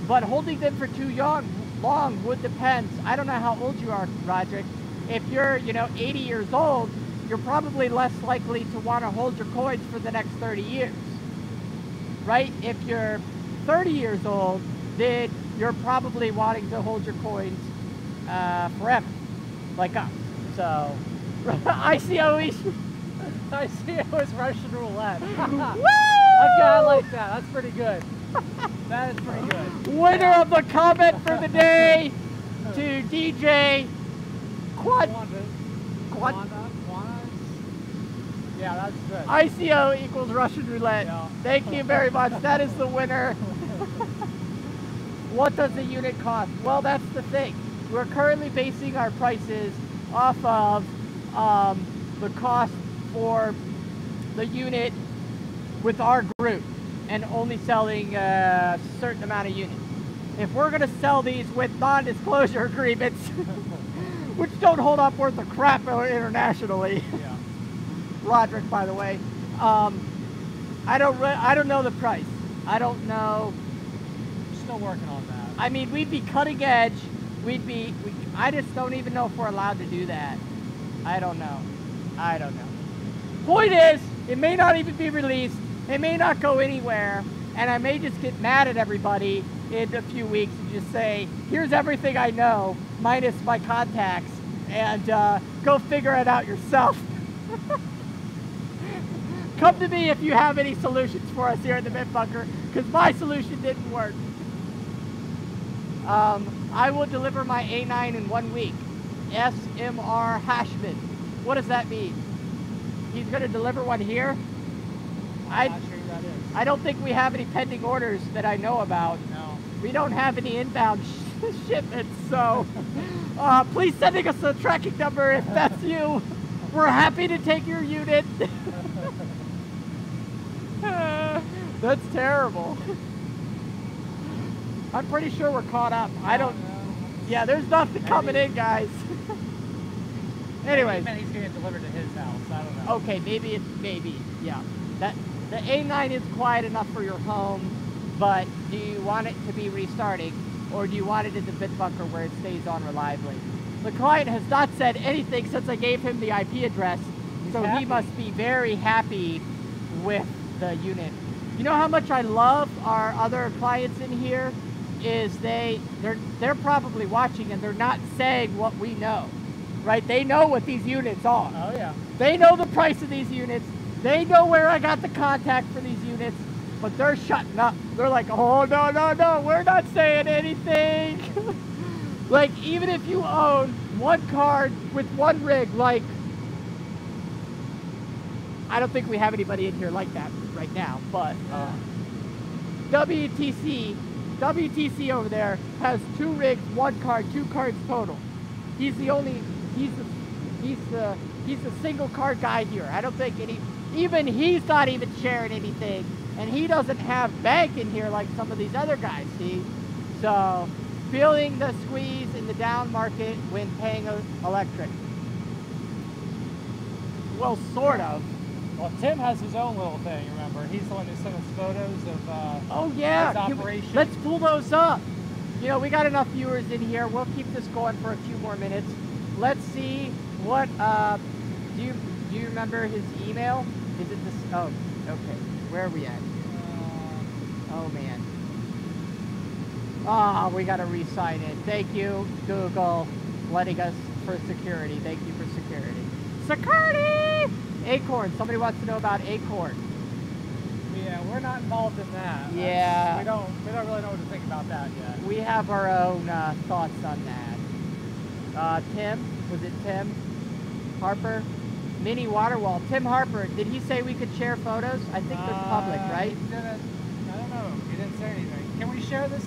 But holding them for too long would depend. I don't know how old you are, Roderick. If you're, 80 years old, you're probably less likely to want to hold your coins for the next 30 years, right? If you're 30 years old, then you're probably wanting to hold your coins forever, like us. So, ICO is Russian roulette. Woo! Okay, I like that. That's pretty good. That is pretty good. Winner of the comment for the day to DJ Yeah, that's good. ICO equals Russian roulette. Yeah. Thank you very much. That is the winner. What does the unit cost? Well, that's the thing. We're currently basing our prices off of the cost for the unit with our group and only selling a certain amount of units. If we're going to sell these with non-disclosure agreements, which don't hold up worth a crap internationally, yeah. Roderick, by the way, I don't know the price. I don't know. Still working on that. I mean, we'd be cutting edge. I just don't even know if we're allowed to do that. I don't know. Point is, it may not even be released. It may not go anywhere. And I may just get mad at everybody in a few weeks and just say, here's everything I know, minus my contacts, and go figure it out yourself. Come to me if you have any solutions for us here at the Bitbunker, because my solution didn't work. I will deliver my A9 in 1 week. SMR Hashman. What does that mean? He's going to deliver one here? I'm not sure who that is. I don't think we have any pending orders that I know about. No. We don't have any inbound shipments, so please send us a tracking number if that's you. We're happy to take your unit. That's terrible. I'm pretty sure we're caught up. I don't know. Yeah, there's nothing coming in, guys. Anyways. Maybe he's getting delivered to his house. I don't know. Okay, yeah. The A9 is quiet enough for your home, but do you want it to be restarting, or do you want it in the Bitbunker where it stays on reliably? The client has not said anything since I gave him the IP address, so he must be very happy with the unit. You know how much I love our other clients in here? Is they're probably watching and they're not saying what we know, right? They know what these units are. Oh yeah. They know the price of these units. They know where I got the contact for these units, but they're shutting up. They're like, oh no, we're not saying anything. Like, even if you own one card with one rig, like, I don't think we have anybody in here like that right now, but WTC over there has 2 rigs, 1 card, 2 cards total. He's the single card guy here. I don't think even he's not even sharing anything, and he doesn't have bank in here like some of these other guys, see? So, feeling the squeeze in the down market when paying electric. Well, sort of. Well, Tim has his own little thing, remember? He's the one who sent us photos of oh, yeah. his operation. Let's pull those up. You know, we got enough viewers in here. We'll keep this going for a few more minutes. Let's see what, do you remember his email? Is it this? Oh, okay. Where are we at? Oh, man. Ah, we got to re-sign in. Thank you, Google, letting us for security. Thank you for security. Security! Acorn. Somebody wants to know about Acorn. Yeah, we're not involved in that. Yeah. We don't really know what to think about that yet. We have our own thoughts on that. Tim? Was it Tim Harper? Mini water wall. Tim Harper, did he say we could share photos? I think that's public, right? He didn't, I don't know. He didn't say anything. Can we share this,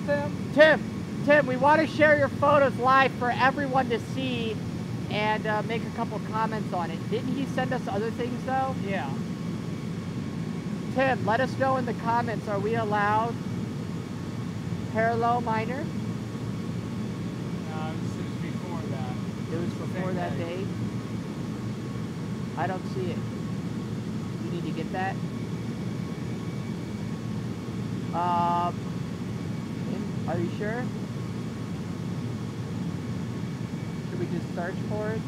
Tim? Tim, we want to share your photos live for everyone to see and make a couple comments on it. Didn't he send us other things, though? Yeah. Tim, let us know in the comments, are we allowed parallel miner? No, it was before that. It was before that date? I don't see it. You need to get that? Are you sure? Should we just search for it?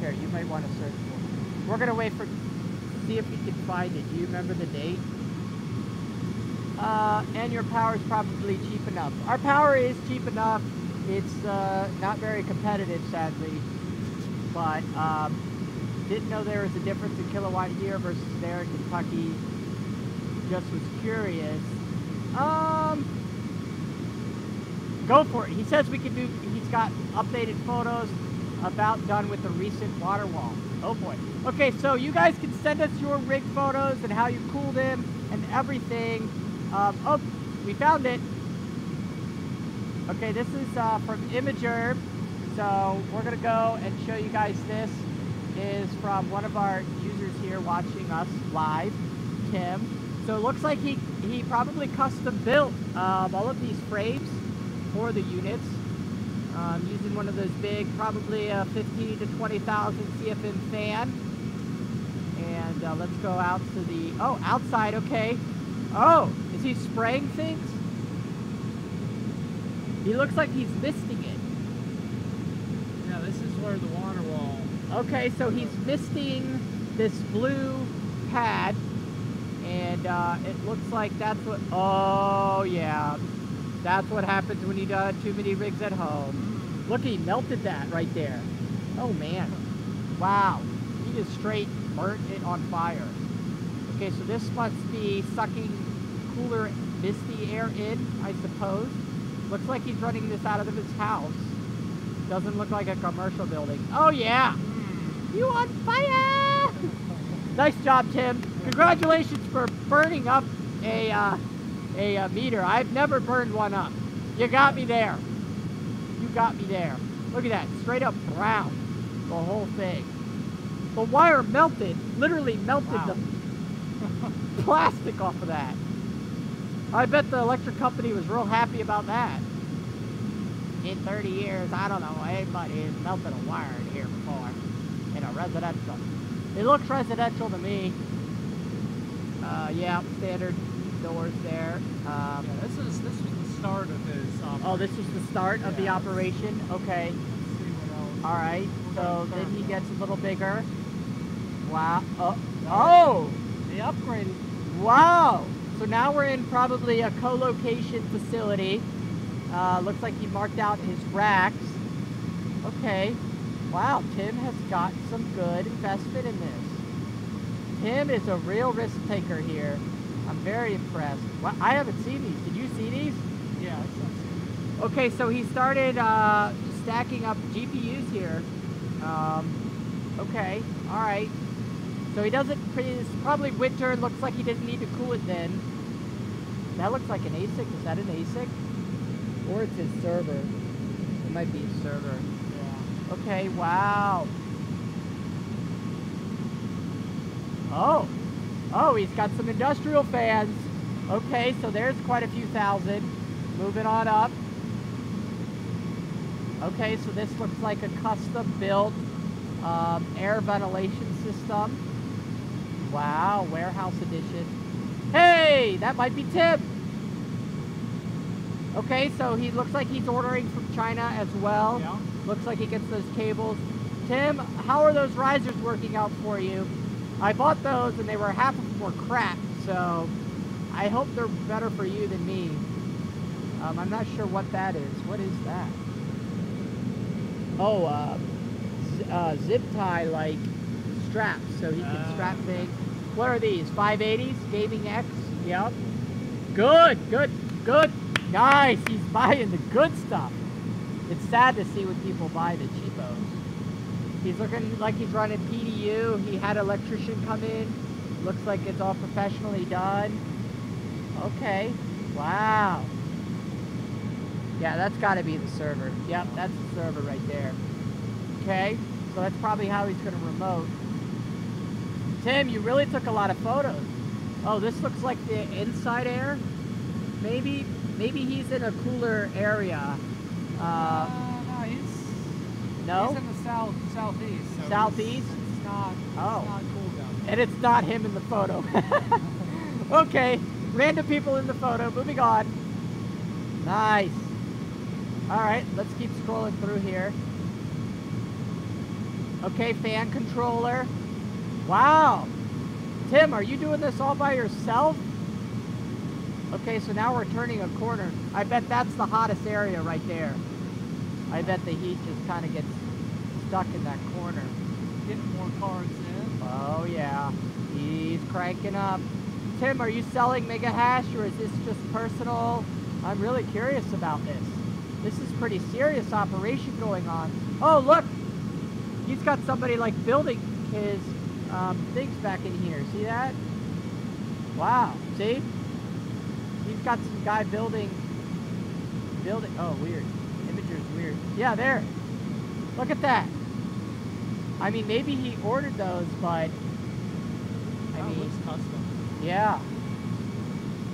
Here, you might want to search for it. We're gonna wait for, see if we can find it. Do you remember the date? And your power is probably cheap enough. Our power is cheap enough. It's not very competitive, sadly, but didn't know there was a difference in kilowatt here versus there in Kentucky. Just was curious. Go for it. He says we can do, he's got updated photos about done with the recent water wall. Oh boy. Okay, so you guys can send us your rig photos and how you cooled them and everything. Oh, we found it. Okay, this is from Imager. So we're gonna go and show you guys this. Is from one of our users here watching us live, Tim. So it looks like he probably custom built all of these frames for the units using one of those big, probably a 15 to 20,000 CFM fan. And let's go out to the, oh, outside, okay. Oh, is he spraying things? He looks like he's misting it. Yeah, this is where the water wall. Okay, so he's misting this blue pad, and it looks like that's what, oh yeah, that's what happens when you do too many rigs at home. Look, he melted that right there. Oh man, wow, he just straight burnt it on fire. Okay, so this must be sucking cooler, misty air in, I suppose. Looks like he's running this out of his house. Doesn't look like a commercial building. Oh yeah! You on fire! Nice job, Tim. Congratulations for burning up a meter. I've never burned one up. You got me there. You got me there. Look at that, straight up brown, the whole thing. The wire melted, literally melted the plastic off of that. I bet the electric company was real happy about that. In 30 years, I don't know, anybody has melted a wire in here before. In a residential. It looks residential to me. Yeah, standard doors there. Yeah, this was the start of his operation. Oh, this was the start of the operation? Okay. Let's see what else. Alright, so then he gets a little bigger. Wow. Oh! They upgraded. Wow! So now we're in probably a co-location facility. Looks like he marked out his racks. Okay. Wow, Tim has got some good investment in this. Tim is a real risk taker here. I'm very impressed. Well, I haven't seen these. Did you see these? Yeah, I've seen these. Okay, so he started stacking up GPUs here. Okay, all right. So he doesn't, it's probably winter. Looks like he didn't need to cool it then. That looks like an ASIC. Is that an ASIC? Or it's his server. It might be his server. Yeah. Okay, wow. Oh, he's got some industrial fans. Okay, so there's quite a few thousand. Moving on up. Okay, so this looks like a custom-built air ventilation system. Wow, warehouse edition. Hey, that might be Tim. Okay, so he looks like he's ordering from China as well. Yeah. Looks like he gets those cables. Tim, how are those risers working out for you? I bought those and they were half of them were crap, so I hope they're better for you than me. I'm not sure what that is. What is that? Oh, zip tie like straps, so he can strap things. What are these? 580s? Gaming X? Yep. Good. Nice. He's buying the good stuff. It's sad to see when people buy the cheapos. He's looking like he's running PDU. He had an electrician come in. Looks like it's all professionally done. Okay. Wow. Yeah, that's got to be the server. Yep, that's the server right there. Okay, so that's probably how he's going to remote. Tim, you really took a lot of photos. Oh, this looks like the inside air. Maybe he's in a cooler area. No, he's in the southeast. So Southeast? It's not cool down there. And it's not him in the photo. Okay, random people in the photo. Moving on. Nice. All right, let's keep scrolling through here. Okay, fan controller. Wow. Tim, are you doing this all by yourself? Okay, so now we're turning a corner. I bet that's the hottest area right there. I bet the heat just kind of gets stuck in that corner. Getting more cars in. Oh, yeah. He's cranking up. Tim, are you selling Mega Hash, or is this just personal? I'm really curious about this. This is pretty serious operation going on. Oh, look! He's got somebody like building his things back in here. See that? Wow. See? He's got some guy building. Oh, weird. Imager's weird. Yeah, there. Look at that. I mean, maybe he ordered those, but I mean, looks custom. Yeah.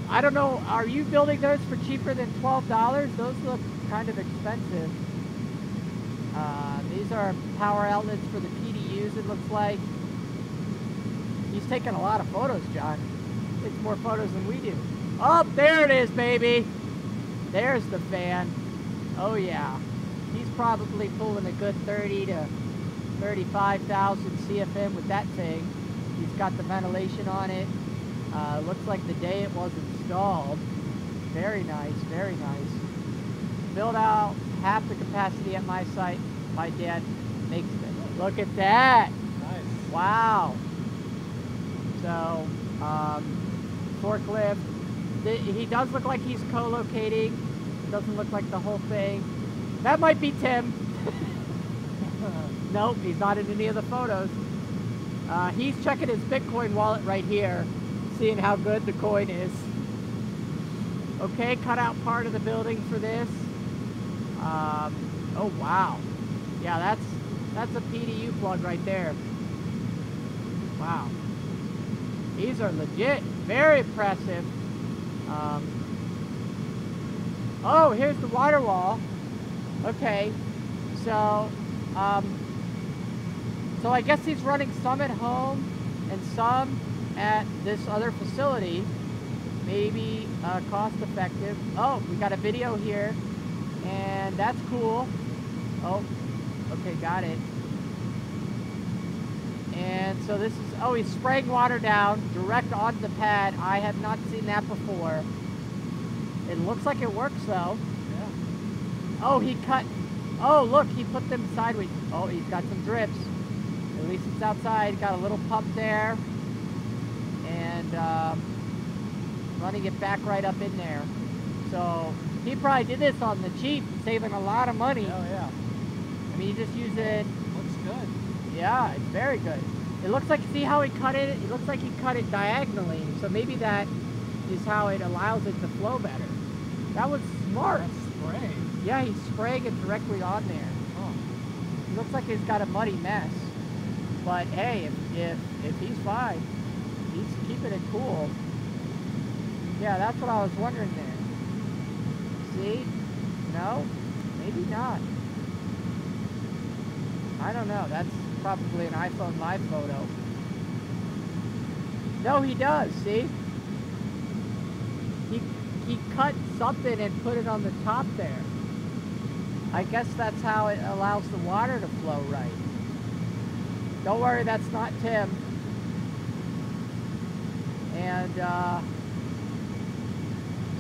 I don't know. Are you building those for cheaper than $12? Those look kind of expensive. These are power outlets for the PDUs, it looks like. He's taking a lot of photos, John. Takes more photos than we do. Oh, there it is, baby. There's the fan. Oh, yeah. He's probably pulling a good 30 to 35,000 CFM with that thing. He's got the ventilation on it. Looks like the day it was installed. Very nice, very nice. Build out half the capacity at my site. My dad makes it. Look at that. Nice. Wow. So, forklift. He does look like he's co-locating. Doesn't look like the whole thing. That might be Tim. Nope, he's not in any of the photos. He's checking his Bitcoin wallet right here, seeing how good the coin is. Okay, cut out part of the building for this. Oh wow. Yeah, that's a PDU plug right there. Wow. These are legit. Very impressive. Oh, here's the water wall. Okay, so I guess he's running some at home and some at this other facility. Maybe cost effective. Oh, we got a video here, and that's cool. Oh, okay, got it. And so this is, oh, he's spraying water down direct onto the pad. I have not seen that before. It looks like it works though. Yeah. Oh, he cut, oh look, he put them sideways. Oh, he's got some drips. At least it's outside. Got a little pump there. And running it back right up in there. So he probably did this on the cheap, saving a lot of money. Oh yeah. I mean, you just use it. Looks good. Yeah, it's very good. It looks like, see how he cut it? It looks like he cut it diagonally. So maybe that is how it allows it to flow better. That was smart. That's spray. Yeah, he's spraying it directly on there. Oh. It looks like he's got a muddy mess. But hey, if he's fine, he's keeping it cool. Yeah, that's what I was wondering there. See? No? Maybe not. I don't know. That's probably an iPhone Live photo. No, he does. See? He cut something and put it on the top there. I guess that's how it allows the water to flow right. Don't worry, that's not Tim. And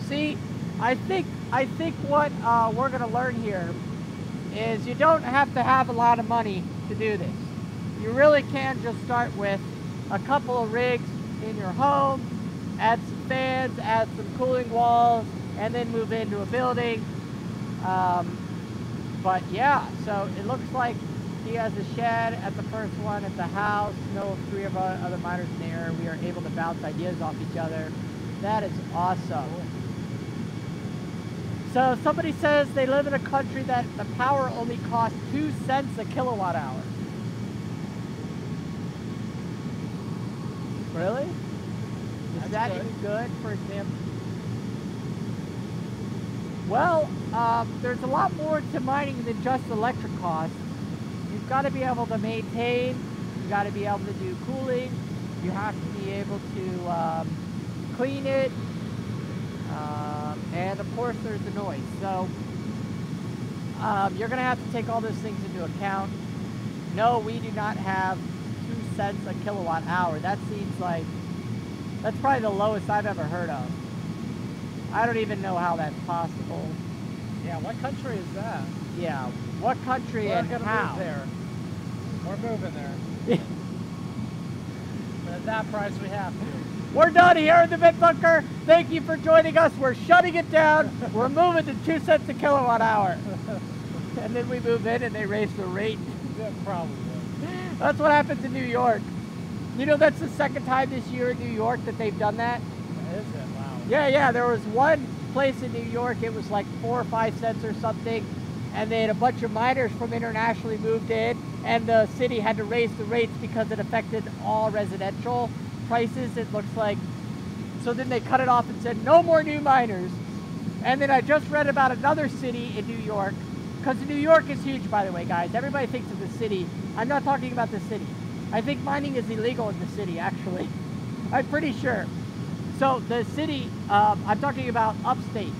see, I think what we're gonna learn here is you don't have to have a lot of money to do this. You really can just start with a couple of rigs in your home, add some fans, add some cooling walls, and then move into a building. But yeah, so it looks like He has a shed at the first one at the house. No 3 of our other miners in there. We are able to bounce ideas off each other. That is awesome. So somebody says they live in a country that the power only costs 2 cents a kilowatt hour. Really? Is that any good, for example? Well, there's a lot more to mining than just electric costs. You've got to be able to maintain, you've got to be able to do cooling, you have to be able to clean it, and of course there's the noise. So you're going to have to take all those things into account. No, we do not have 2 cents a kilowatt hour. That seems like, that's probably the lowest I've ever heard of. I don't even know how that's possible. Yeah, what country is that? Yeah, what country and how? Move there. We're moving there. But at that price, we have to. We're done here in the Bit Bunker. Thank you for joining us. We're shutting it down. We're moving to 2 cents a kilowatt hour. And then we move in and they raise the rate. Yeah, probably. That's what happens in New York. You know, that's the second time this year in New York that they've done that. Is it? Wow. Yeah. There was one place in New York, it was like 4 or 5 cents or something. And then a bunch of miners from internationally moved in, and the city had to raise the rates because it affected all residential prices, it looks like. So then they cut it off and said, no more new miners. And then I just read about another city in New York, because New York is huge, by the way, guys. Everybody thinks of the city. I'm not talking about the city. I think mining is illegal in the city, actually. I'm pretty sure. So the city, I'm talking about upstate.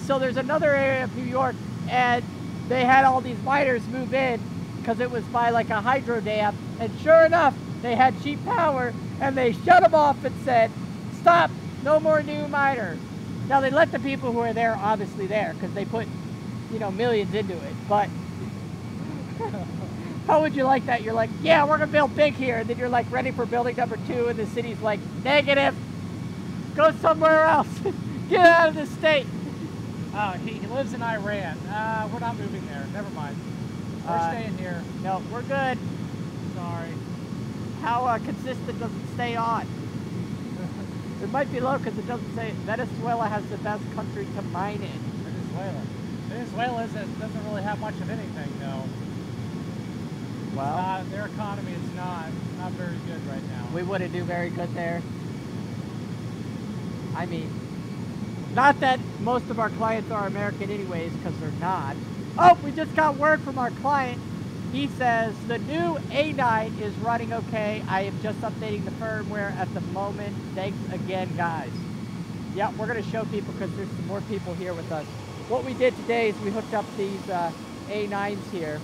So there's another area of New York, and they had all these miners move in because it was by like a hydro dam, and sure enough, they had cheap power, and they shut them off and said, stop, no more new miners. Now they let the people who are there obviously there because they put, you know, millions into it, but how would you like that? You're like, yeah, we're gonna build big here, and then you're like ready for building number 2, and the city's like, negative, go somewhere else, get out of the state. Oh, he lives in Iran. We're not moving there. Never mind. We're staying here. No, we're good. Sorry. How consistent does it stay on? It might be low because it doesn't say Venezuela has the best country to mine in. Venezuela doesn't really have much of anything, though. Well, their economy is not very good right now. We wouldn't do very good there. I mean, not that most of our clients are American anyways, because they're not. Oh, we just got word from our client. He says the new A9 is running okay. I am just updating the firmware at the moment. Thanks again, guys. Yeah, we're going to show people because there's some more people here with us. What we did today is we hooked up these A9s here.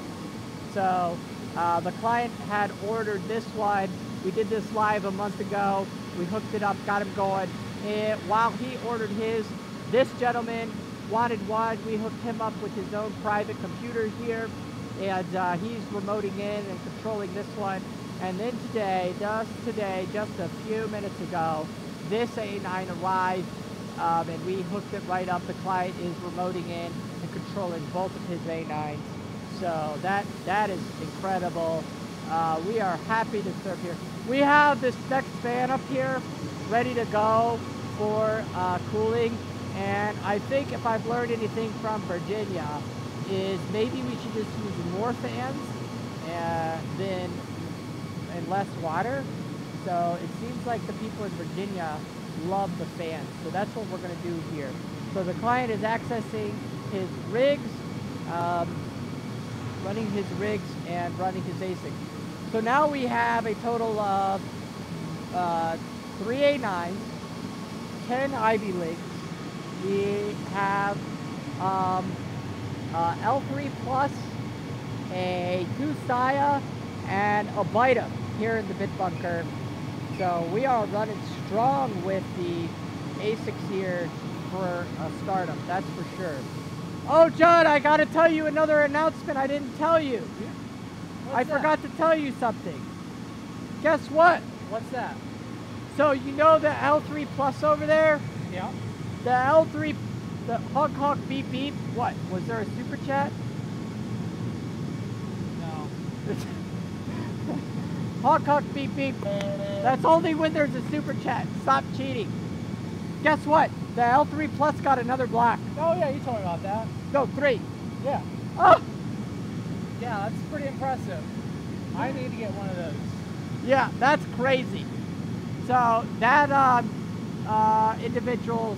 So the client had ordered this one. We did this live a month ago. We hooked it up, got him going. And while he ordered his, this gentleman wanted one. We hooked him up with his own private computer here, and he's remoting in and controlling this one. And then today, just a few minutes ago, this A9 arrived, and we hooked it right up. The client is remoting in and controlling both of his A9s. So that is incredible. We are happy to serve here. We have this next fan up here ready to go for cooling, and I think if I've learned anything from Virginia is maybe we should just use more fans and less water. So it seems like the people in Virginia love the fans, so that's what we're going to do here. So the client is accessing his rigs, running his rigs and running his ASICs. So now we have a total of 3 A9s, 10 Ivy Leagues. We have L3 Plus, a Kusaya, and a Beta here in the Bit Bunker. So we are running strong with the ASICs here for a startup, that's for sure. Oh, John, I got to tell you another announcement I didn't tell you. I forgot to tell you something. Guess what? What's that? So you know the L3 Plus over there? Yeah. The L3, the honk honk beep beep. What? Was there a super chat? No. Honk honk beep beep. That's only when there's a super chat. Stop cheating. Guess what? The L3 Plus got another block. Oh yeah, you told me about that. No, 3. Yeah. Oh! Yeah, that's pretty impressive. I need to get one of those. Yeah, that's crazy. So that individual,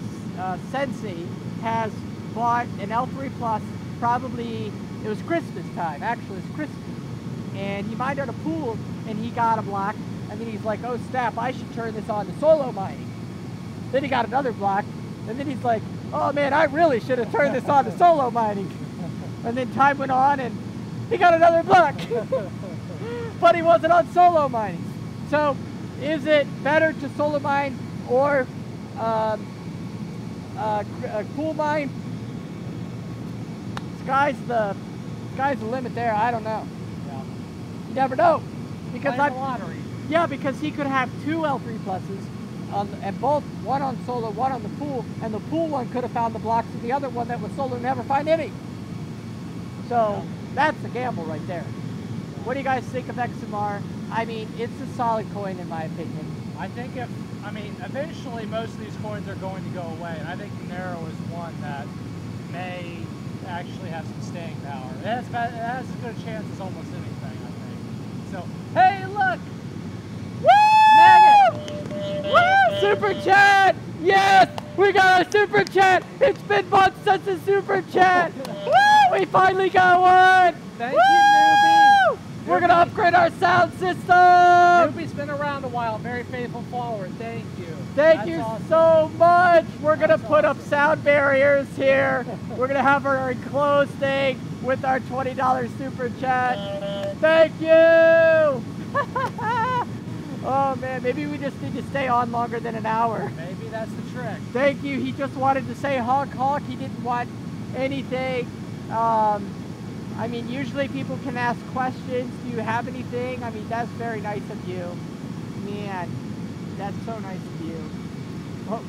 Sensei, has bought an L3 Plus, probably, it was Christmas time, actually it's Christmas. And he mined out a pool and he got a block. And then he's like, oh snap, I should turn this on to solo mining. Then he got another block. And then he's like, oh man, I really should have turned this on to solo mining. And then time went on and he got another block. But he wasn't on solo mining. So is it better to solo mine or cool mine? Sky's the limit there. I don't know. Yeah. You never know. Because the lottery. Yeah, because he could have 2 L3 pluses and both, one on solo, one on the pool, and the pool one could have found the blocks and the other one that was solo never find any. So that's a gamble right there. What do you guys think of XMR? I mean, it's a solid coin in my opinion. I think eventually most of these coins are going to go away, and I think Monero is one that may actually have some staying power. It has as good a chance as almost anything, I think. So, hey, look! Woo! Snag it! Woo! Super chat! Yes! We got a super chat! It's been months since a super chat! Woo! We finally got one! Thank you, Newbie! We're gonna upgrade our sound system! Newbie's been around a while, very faithful follower. Thank you. Thank you so much! We're gonna put up sound barriers here. We're gonna have our enclosed thing with our $20 super chat. Thank you! Oh man, maybe we just need to stay on longer than an hour. Maybe that's the trick. Thank you. He just wanted to say honk honk. He didn't want anything. I mean, usually people can ask questions. Do you have anything? I mean, that's very nice of you. Man, that's so nice of you.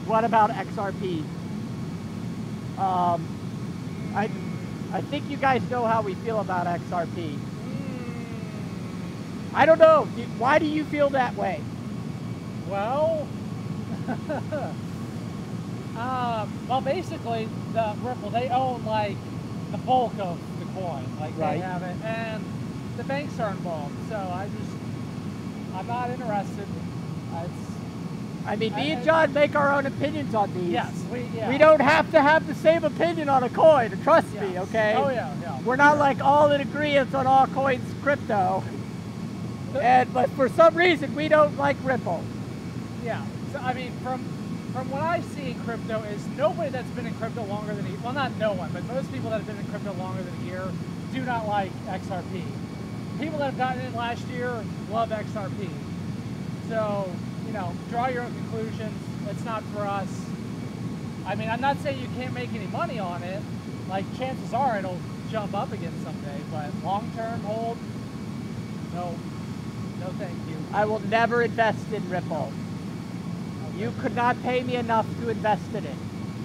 What about XRP? I think you guys know how we feel about XRP. I don't know. Why do you feel that way? Well, well, basically, the Ripple, they own like the bulk of the coin, like right. They have it, and the banks are involved. So I'm not interested. I mean, me and John make our own opinions on these. Yes, we don't have to have the same opinion on a coin. Trust me, okay? Oh yeah, yeah. We're not like all in agreement on all coins crypto. But for some reason, we don't like Ripple. Yeah. So I mean, from what I see in crypto is nobody that's been in crypto longer than well, not no one, but most people that have been in crypto longer than a year do not like XRP. People that have gotten in last year love XRP. So, you know, draw your own conclusions. It's not for us. I mean, I'm not saying you can't make any money on it. Like, chances are it'll jump up again someday, but long-term hold, no, thank you. I will never invest in Ripple. Okay. You could not pay me enough to invest in it.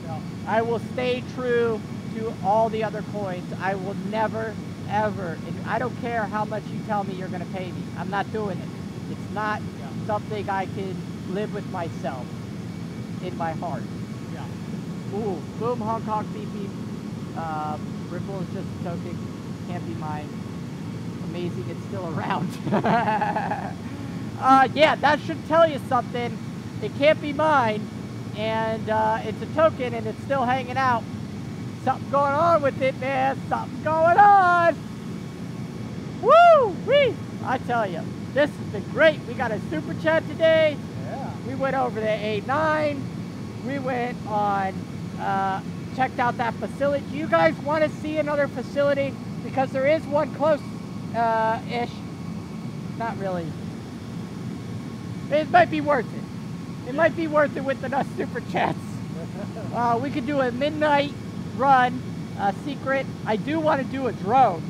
No. I will stay true to all the other coins. I will never, ever, and I don't care how much you tell me you're going to pay me. I'm not doing it. It's not something I can live with myself in my heart. Yeah. Ooh, boom, honk, honk, beep, beep. Ripple is just a token. Can't be mine. Amazing it's still around. Yeah, that should tell you something. It can't be mine, and it's a token, and it's still hanging out. Something going on with it, man. Something going on. Woo-wee! I tell you, this has been great. We got a super chat today. Yeah. We went over the A9. We went on, checked out that facility. Do you guys want to see another facility? Because there is one close-ish. Not really. It might be worth it. It might be worth it with enough super chats. We could do a midnight run, secret. I do want to do a drone.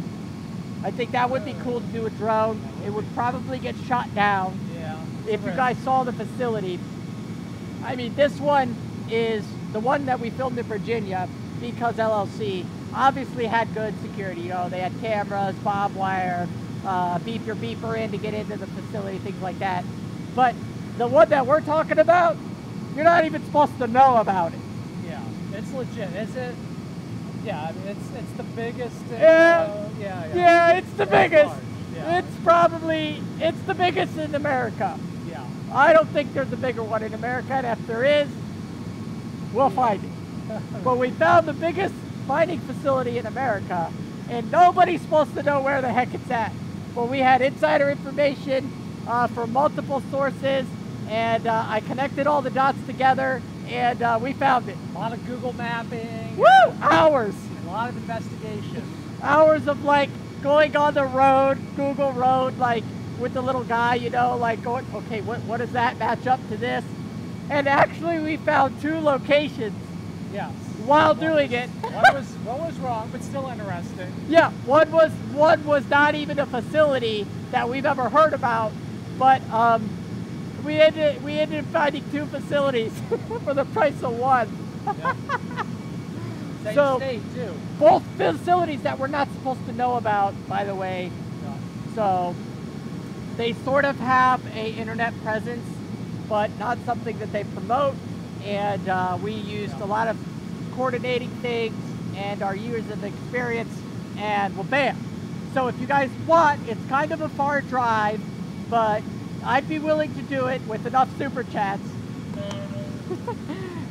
I think that would be cool to do a drone. It would probably get shot down. Yeah. If you guys saw the facility. I mean, this one is the one that we filmed in Virginia because LLC obviously had good security. You know, they had cameras, barbed wire, beep your beeper in to get into the facility, things like that. But the one that we're talking about, you're not even supposed to know about it. Yeah, it's legit. Is it? Yeah, I mean, it's the biggest. Yeah, it's the biggest. Yeah. It's the biggest in America. Yeah. I don't think there's a bigger one in America, and if there is, we'll find it. But we found the biggest mining facility in America, and nobody's supposed to know where the heck it's at. But we had insider information from multiple sources, and I connected all the dots together, and we found it. A lot of Google mapping. Woo! Hours. A lot of investigation. Hours of like going on the road, Google Road, like with the little guy, you know, like going, okay, what does that match up to this? And actually we found 2 locations. Yes. While doing it. One was wrong, but still interesting. Yeah, one was not even a facility that we've ever heard about, but we ended up finding 2 facilities for the price of one. Yep. Same So, state too. Both facilities that we're not supposed to know about, by the way. Yeah. So they sort of have a internet presence, but not something that they promote. And we used a lot of coordinating things and our years of experience, and well, bam. So if you guys want, it's kind of a far drive, but I'd be willing to do it with enough super chats.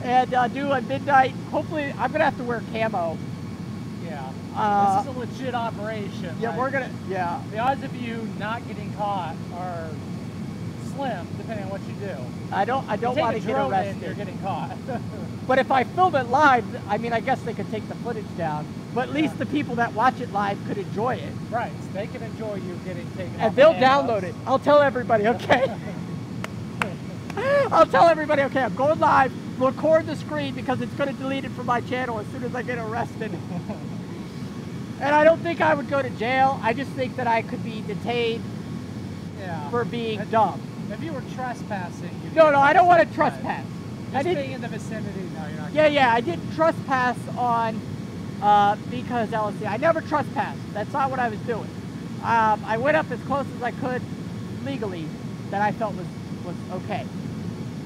And do a midnight. Hopefully, I'm gonna have to wear camo. Yeah. This is a legit operation. Yeah, we're gonna. Yeah. The odds of you not getting caught are slim, depending on what you do. I don't want to get arrested. You're getting caught. But if I film it live, I mean, I guess they could take the footage down. But at least the people that watch it live could enjoy it. Right. So they can enjoy you getting taken. And they'll download it. I'll tell everybody. Okay. I'll tell everybody. Okay, I'm going live. Record the screen because it's going to delete it from my channel as soon as I get arrested. And I don't think I would go to jail. I just think that I could be detained for being dumb. If you were trespassing, no, I don't want to trespass. Just being in the vicinity, no, you're not. Yeah, I didn't trespass on because LSC. I never trespassed. That's not what I was doing. I went up as close as I could legally that I felt was okay.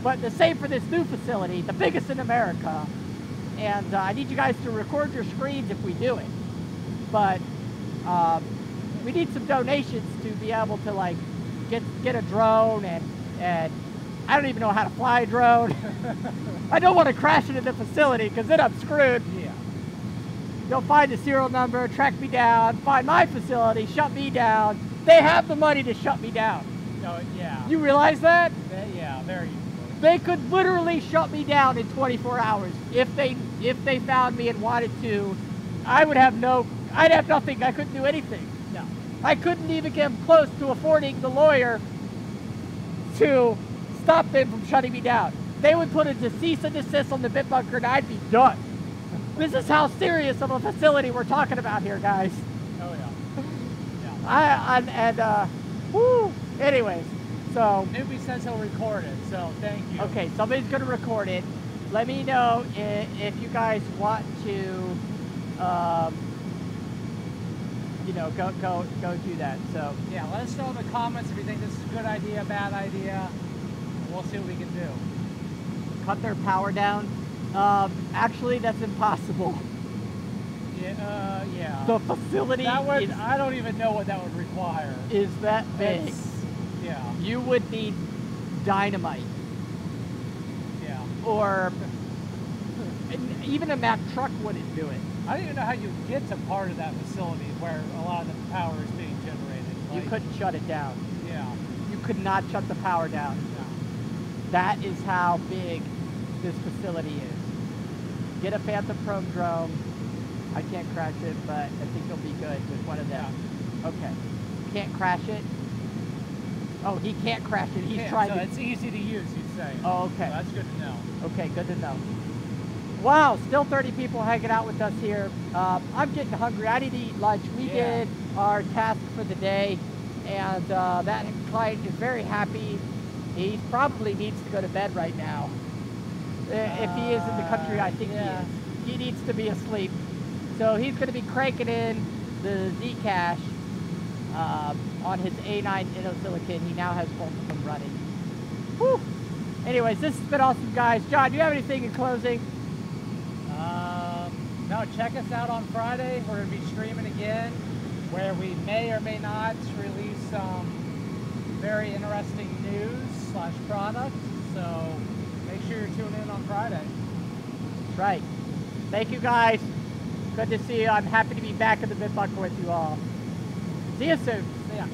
But the same for this new facility, the biggest in America. And I need you guys to record your screens if we do it. But we need some donations to be able to like get a drone, and I don't even know how to fly a drone. I don't want to crash into the facility because then I'm screwed. Yeah. They'll find the serial number, track me down, find my facility, shut me down. They have the money to shut me down. No, yeah. You realize that? Yeah, very easily. They could literally shut me down in 24 hours if they found me and wanted to. I'd have nothing. I couldn't do anything. No. I couldn't even get close to affording the lawyer to stop them from shutting me down. They would put a cease and desist on the Bitbunker and I'd be done. This is how serious of a facility we're talking about here, guys. Oh yeah. Woo. Anyways, so. Newbie says he'll record it, so thank you. Okay, somebody's gonna record it. Let me know if you guys want to, you know, go do that. So yeah, let us know in the comments if you think this is a good idea, bad idea. We'll see what we can do. Cut their power down. Actually, that's impossible. Yeah. Yeah. The facility. I don't even know what that would require. Is that big? Yeah. You would need dynamite. Yeah. Or even a Mack truck wouldn't do it. I don't even know how you get to part of that facility where a lot of the power is being generated. You couldn't shut it down. Yeah. You could not shut the power down. No. That is how big this facility is. Get a Phantom Chrome drone. I can't crash it, but I think it'll be good with one of them. Yeah. Okay. Can't crash it? Oh, he can't crash it. He's trying to. It's easy to use, you'd say. Oh, okay. So that's good to know. Okay, good to know. Wow, still 30 people hanging out with us here. I'm getting hungry. I need to eat lunch. We did our task for the day, and that client is very happy. He probably needs to go to bed right now. If he is in the country, I think he is. He needs to be asleep. So he's going to be cranking in the Zcash on his A9 Innosilicon. He now has both of them running. Whew. Anyways, this has been awesome, guys. John, do you have anything in closing? No, check us out on Friday. We're going to be streaming again, where we may or may not release some very interesting news / products. So make sure you're tuning in on Friday. That's right. Thank you, guys. Good to see you. I'm happy to be back in the mid bunker with you all. See you soon. See ya.